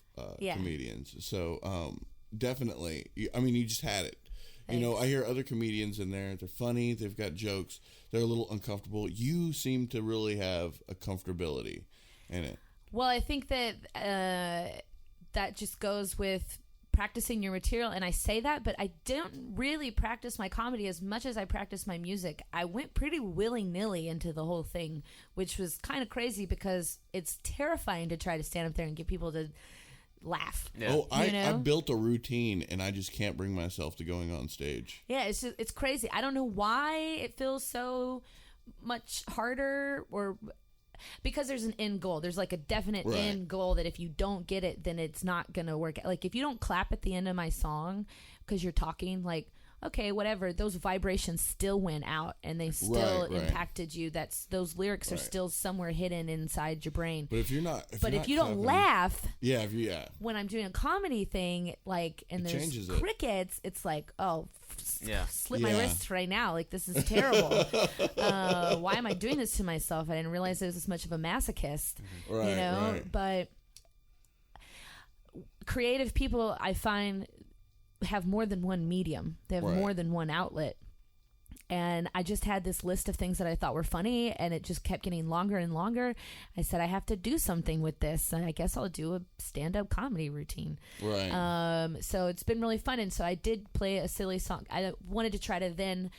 Yeah. comedians. So definitely, you just had it. Thanks. I hear other comedians in there. They're funny. They've got jokes. They're a little uncomfortable. You seem to really have a comfortability in it. Well, I think that that just goes with practicing your material. And I say that, but I don't really practice my comedy as much as I practice my music. I went pretty willy-nilly into the whole thing, which was kind of crazy because it's terrifying to try to stand up there and get people to laugh. Yeah. Oh, I You know? built a routine, and I just can't bring myself to going on stage. Yeah, it's crazy. I don't know why it feels so much harder, or because there's an end goal. There's like a definite Right. end goal that if you don't get it, then it's not gonna work. Like if you don't clap at the end of my song because you're talking, like, okay, whatever, those vibrations still went out and they still Right, right. impacted you. Those lyrics are Right. still somewhere hidden inside your brain. But if you're not, But if you don't clapping- laugh yeah. when I'm doing a comedy thing, like, and It there's changes it. crickets, it's like, oh, Yeah. slit my Yeah. wrists right now. Like, this is terrible. Why am I doing this to myself? I didn't realize I was this much of a masochist, Right, you know? right. But creative people, I find, have more than one medium. They have Right. more than one outlet. And I just had this list of things that I thought were funny, and it just kept getting longer and longer. I said, I have to do something with this, and I guess I'll do a stand-up comedy routine. Right. So it's been really fun, and so I did play a silly song. I wanted to try to then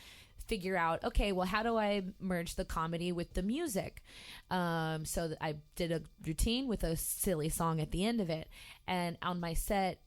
figure out, okay, well, how do I merge the comedy with the music? So I did a routine with a silly song at the end of it, and on my set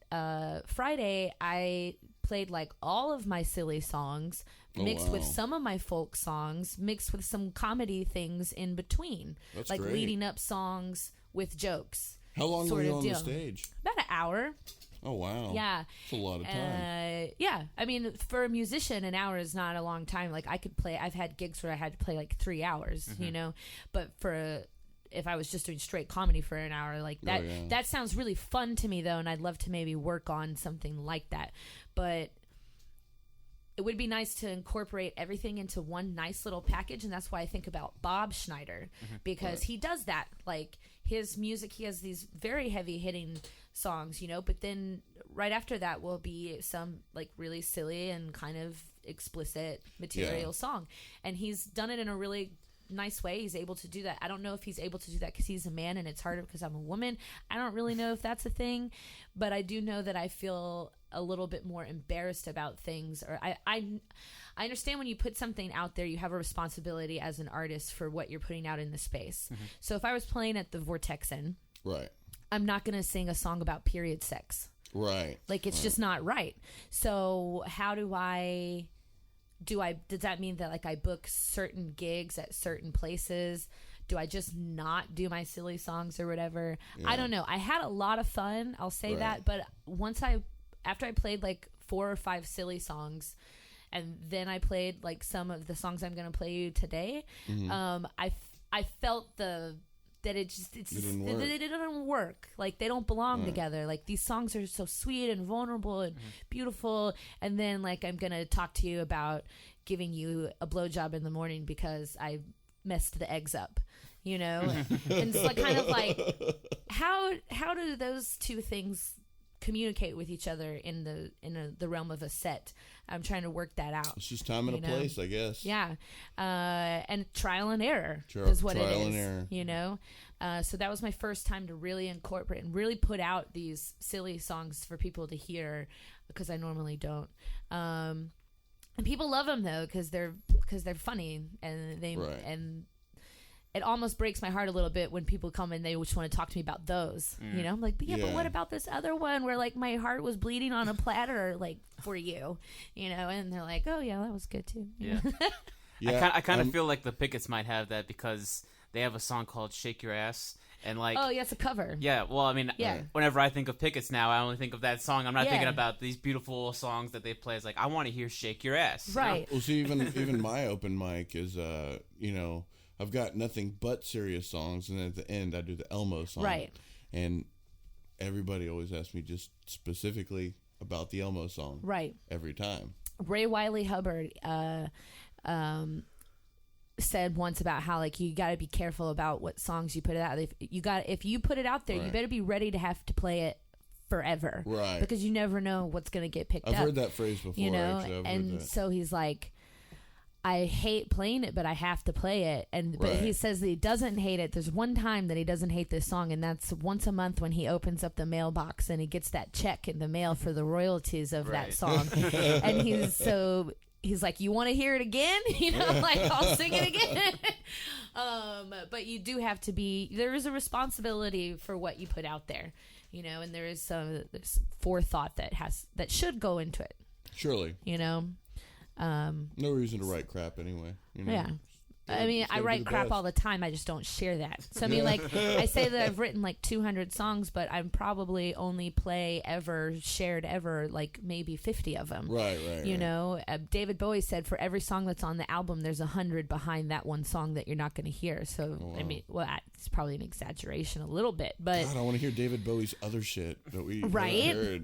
Friday, I played like all of my silly songs mixed with wow. some of my folk songs, mixed with some comedy things in between, That's like great. leading up songs with jokes. How long were sort you of on the deal. stage? About an hour. Oh, wow. Yeah. That's a lot of time. Yeah. I mean, for a musician, an hour is not a long time. Like, I could play, I've had gigs where I had to play like 3 hours, you know, but if I was just doing straight comedy for an hour, like that, yeah. that sounds really fun to me though. And I'd love to maybe work on something like that. But it would be nice to incorporate everything into one nice little package, and that's why I think about Bob Schneider, because he does that. Like, his music, he has these very heavy hitting songs, you know, but then right after that will be some like really silly and kind of explicit material song, and he's done it in a really nice way. He's able to do that. I don't know if he's able to do that because he's a man and it's harder because I'm a woman. I don't really know if that's a thing, but I do know that I feel a little bit more embarrassed about things, or I understand when you put something out there, you have a responsibility as an artist for what you're putting out in the space. So if I was playing at the Vortexen, right, I'm not going to sing a song about period sex. Right. Like, it's just not right. So how does that mean that like I book certain gigs at certain places? Do I just not do my silly songs or whatever? Yeah. I don't know. I had a lot of fun, I'll say that, but after I played like 4 or 5 silly songs, and then I played like some of the songs I'm going to play you today, I felt that it doesn't work. Like, they don't belong together. Like, these songs are so sweet and vulnerable and beautiful, and then like I'm gonna talk to you about giving you a blowjob in the morning because I messed the eggs up, you know. And it's like, kind of like, how do those two things communicate with each other in the realm of a set? I'm trying to work that out. It's just time and a place, I guess. Yeah. And trial and error is what it is. Trial and error. You know? So that was my first time to really incorporate and really put out these silly songs for people to hear, because I normally don't. And people love them though, because they're funny, and and it almost breaks my heart a little bit when people come and they just want to talk to me about those. You know, I'm like, but what about this other one where like my heart was bleeding on a platter, like, for you, you know? And they're like, oh yeah, that was good too. Yeah. I kind of feel like the Pickets might have that, because they have a song called "Shake Your Ass." And like, oh yeah, it's a cover. Yeah, well, I mean, whenever I think of Pickets now, I only think of that song. I'm not thinking about these beautiful songs that they play. It's like, I want to hear "Shake Your Ass." Right. You know? Well, see, even my open mic is, you know, I've got nothing but serious songs, and at the end I do the Elmo song. Right. And everybody always asks me just specifically about the Elmo song. Right. Every time. Ray Wiley Hubbard said once about how like you got to be careful about what songs you put out. If you put it out there, you better be ready to have to play it forever. Right. Because you never know what's going to get picked up. I've heard that phrase before. You know, actually. and so he's like, I hate playing it, but I have to play it. But he says that he doesn't hate it. There's one time that he doesn't hate this song, and that's once a month when he opens up the mailbox and he gets that check in the mail for the royalties of that song. And he's like, you want to hear it again? You know, like, I'll sing it again. But you do have to there is a responsibility for what you put out there, you know, and there is there's forethought that should go into it. Surely. You know? No reason to write crap anyway. You know? Yeah. I mean, I write crap all the time. I just don't share that. So, I mean, like, I say that I've written like 200 songs, but I'm probably only shared ever, like maybe 50 of them. Right. You know, David Bowie said for every song that's on the album, there's 100 behind that one song that you're not going to hear. So, I mean, well, it's probably an exaggeration a little bit, but. God, I want to hear David Bowie's other shit that we heard.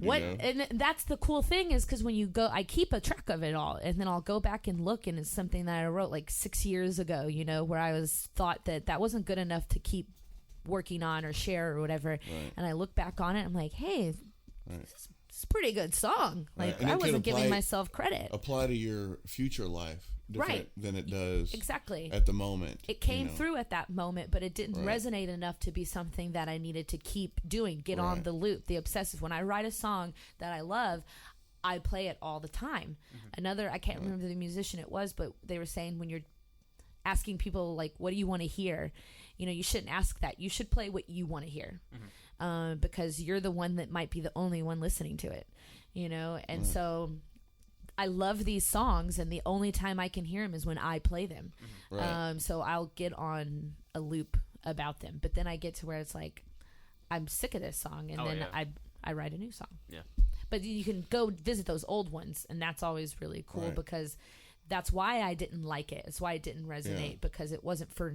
You know? And that's the cool thing is because when you go, I keep a track of it all, and then I'll go back and look, and it's something that I wrote like 6 years ago. You know, where I thought that wasn't good enough to keep working on or share or whatever, and I look back on it, I'm like, hey, this is a pretty good song. Like, I wasn't giving myself credit. Apply to your future life different than it does exactly at the moment. It came through at that moment, but it didn't resonate enough to be something that I needed to keep doing. Get on the loop, the obsessive. When I write a song that I love, I play it all the time. I can't remember the musician it was, but they were saying when you're asking people like, what do you want to hear, you know, you shouldn't ask that. You should play what you want to hear, because you're the one that might be the only one listening to it, you know. And so I love these songs, and the only time I can hear them is when I play them. So I'll get on a loop about them, but then I get to where it's like, I'm sick of this song, and I write a new song. But you can go visit those old ones, and that's always really cool because that's why I didn't like it. It's why it didn't resonate, because it wasn't for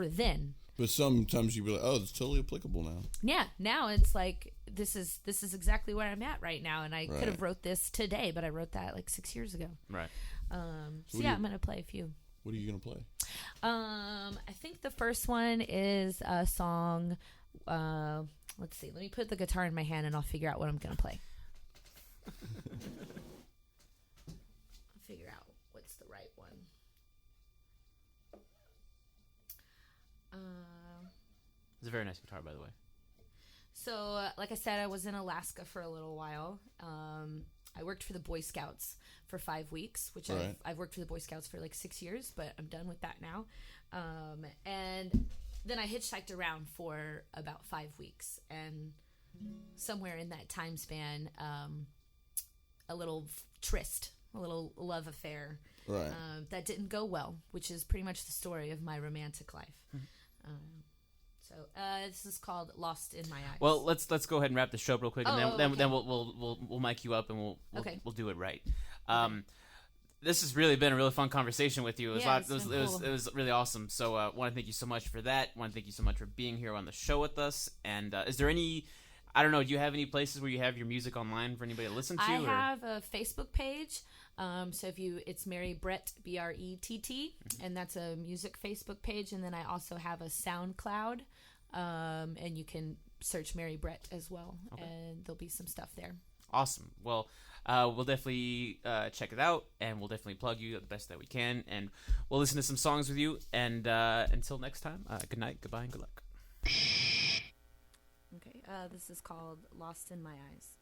then. But sometimes you'd be like, oh, it's totally applicable now. Yeah, now it's like this is exactly where I'm at right now, and I could have wrote this today, but I wrote that like 6 years ago. Right. So yeah, I'm gonna play a few. What are you gonna play? I think the first one is a song. Let's see. Let me put the guitar in my hand, and I'll figure out what I'm gonna play. I'll figure out what's the right one. It's a very nice guitar, by the way. So, like I said, I was in Alaska for a little while. I worked for the Boy Scouts for 5 weeks, which I've worked for the Boy Scouts for like 6 years, but I'm done with that now. And then I hitchhiked around for about 5 weeks, and somewhere in that time span, a little tryst, a little love affair that didn't go well, which is pretty much the story of my romantic life. So this is called "Lost in My Eyes." Well, let's go ahead and wrap the show up real quick, and then we'll mic you up and we'll do it right. This has really been a really fun conversation with you. It was really awesome. So want to thank you so much for that. Want to thank you so much for being here on the show with us. And is there any, I don't know, do you have any places where you have your music online for anybody to listen to? I have a Facebook page. So it's Mary Brett, Brett, and that's a music Facebook page. And then I also have a SoundCloud, and you can search Mary Brett as well, and there'll be some stuff there. Awesome. Well, we'll definitely check it out, and we'll definitely plug you the best that we can, and we'll listen to some songs with you. And until next time, good night, goodbye, and good luck. Okay, this is called "Lost in My Eyes."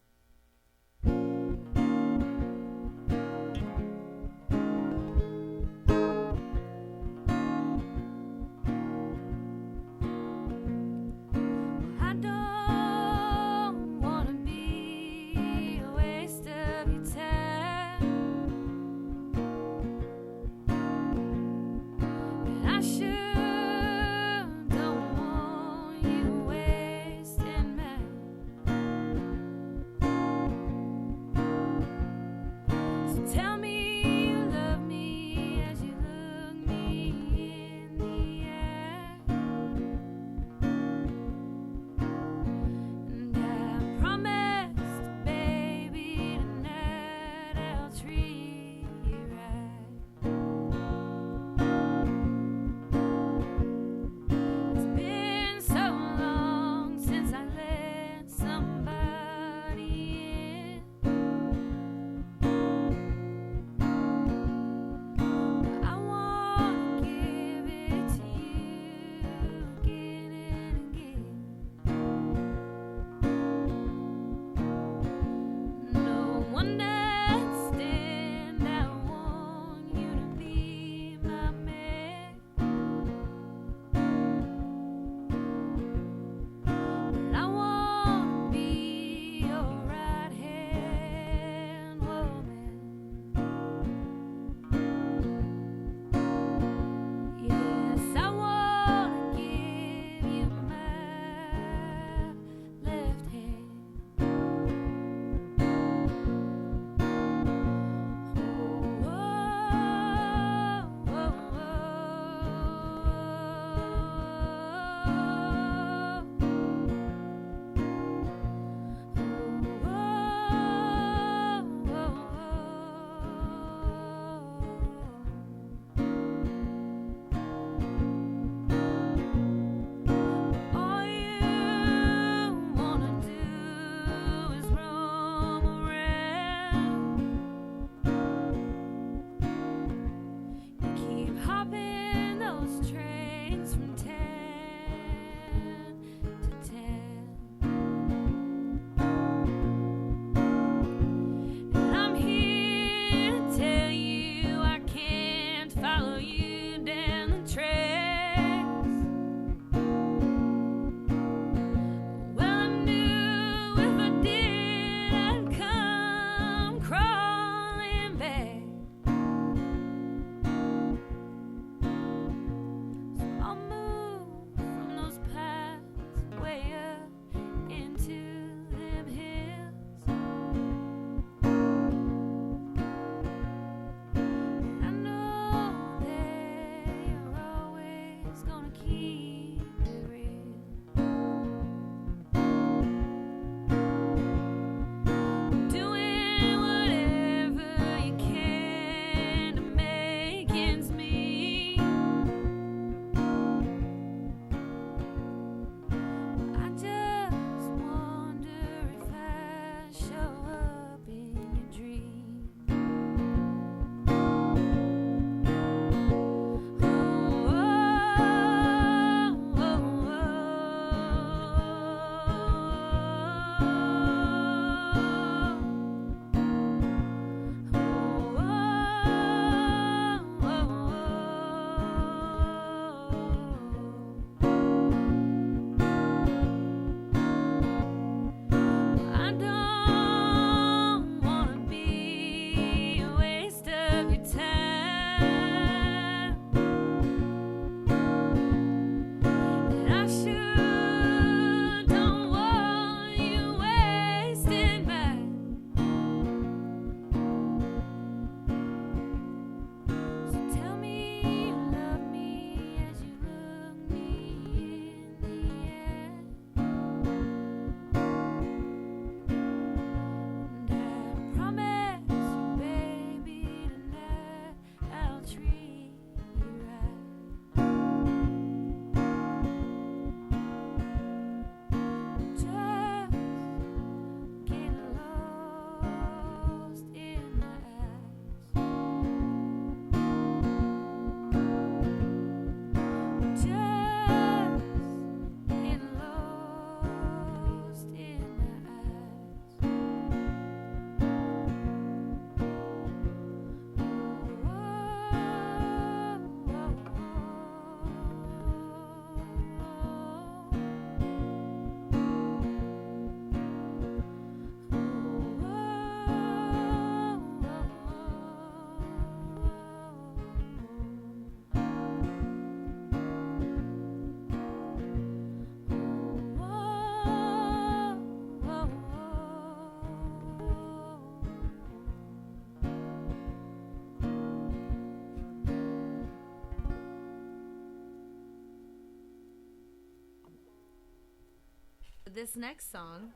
this next song,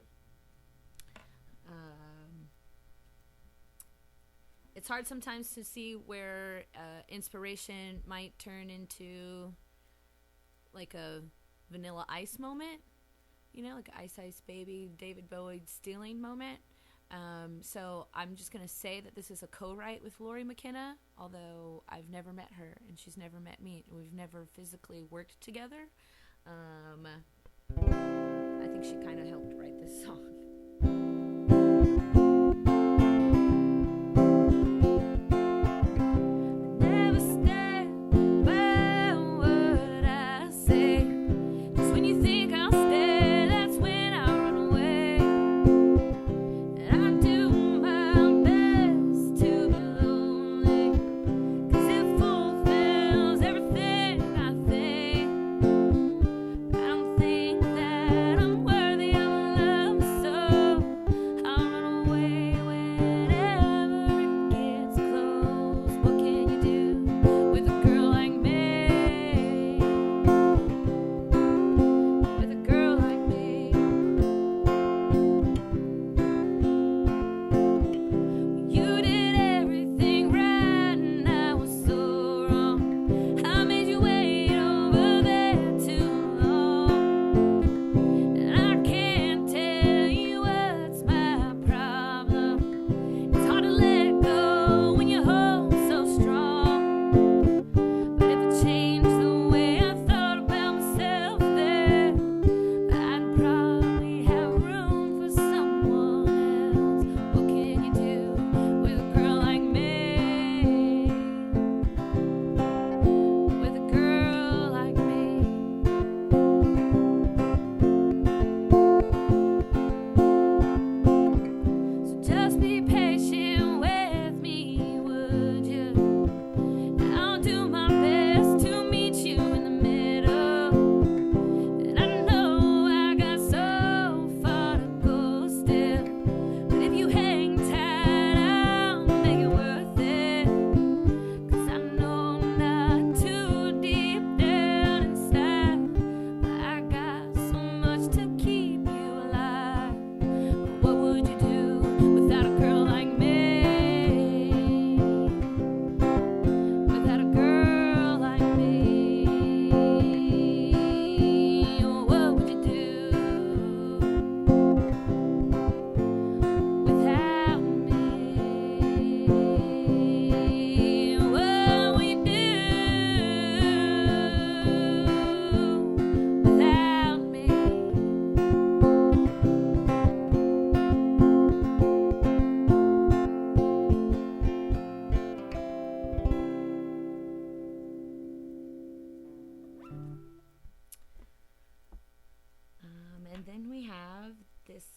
it's hard sometimes to see where inspiration might turn into like a Vanilla Ice moment, you know, like Ice Ice Baby, David Bowie stealing moment. So I'm just going to say that this is a co-write with Lori McKenna, although I've never met her and she's never met me. We've never physically worked together. I think she kind of helped write this song.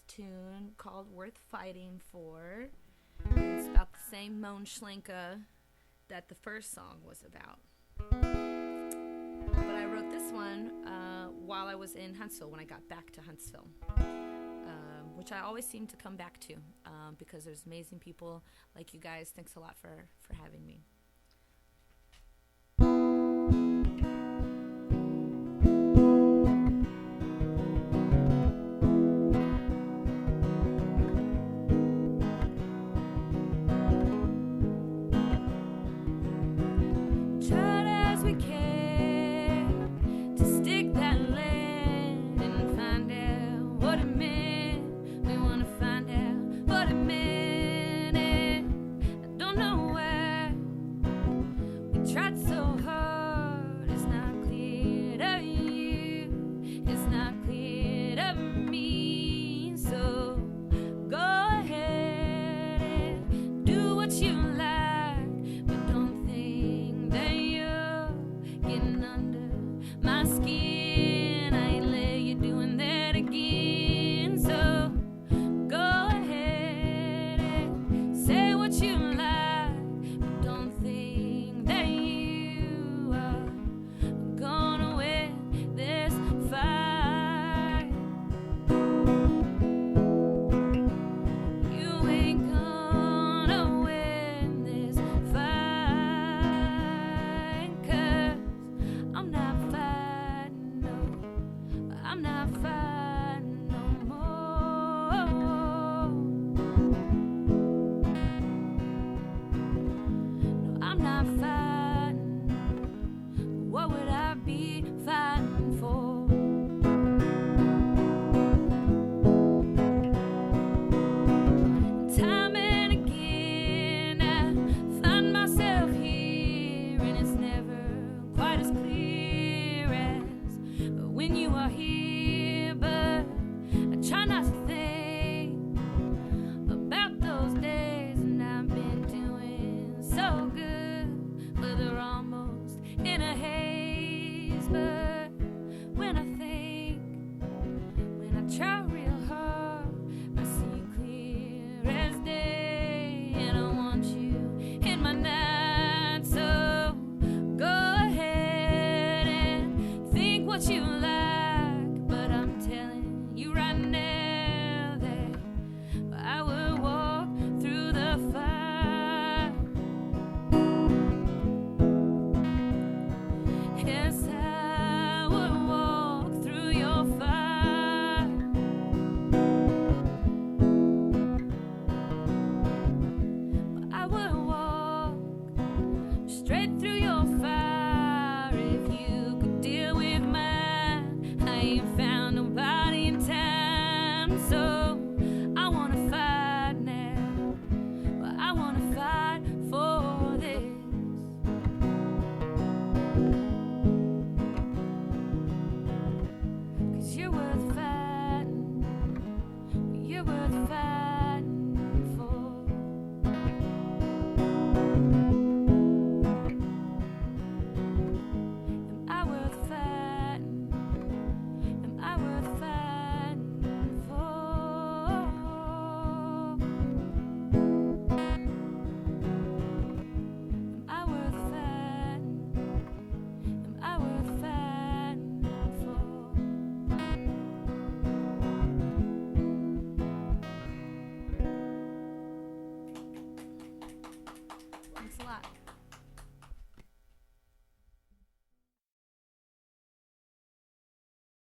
Tune called Worth Fighting For. It's about the same Moan Schlenka that the first song was about. But I wrote this one while I was in Huntsville, when I got back to Huntsville, which I always seem to come back to because there's amazing people like you guys. Thanks a lot for having me. nothing.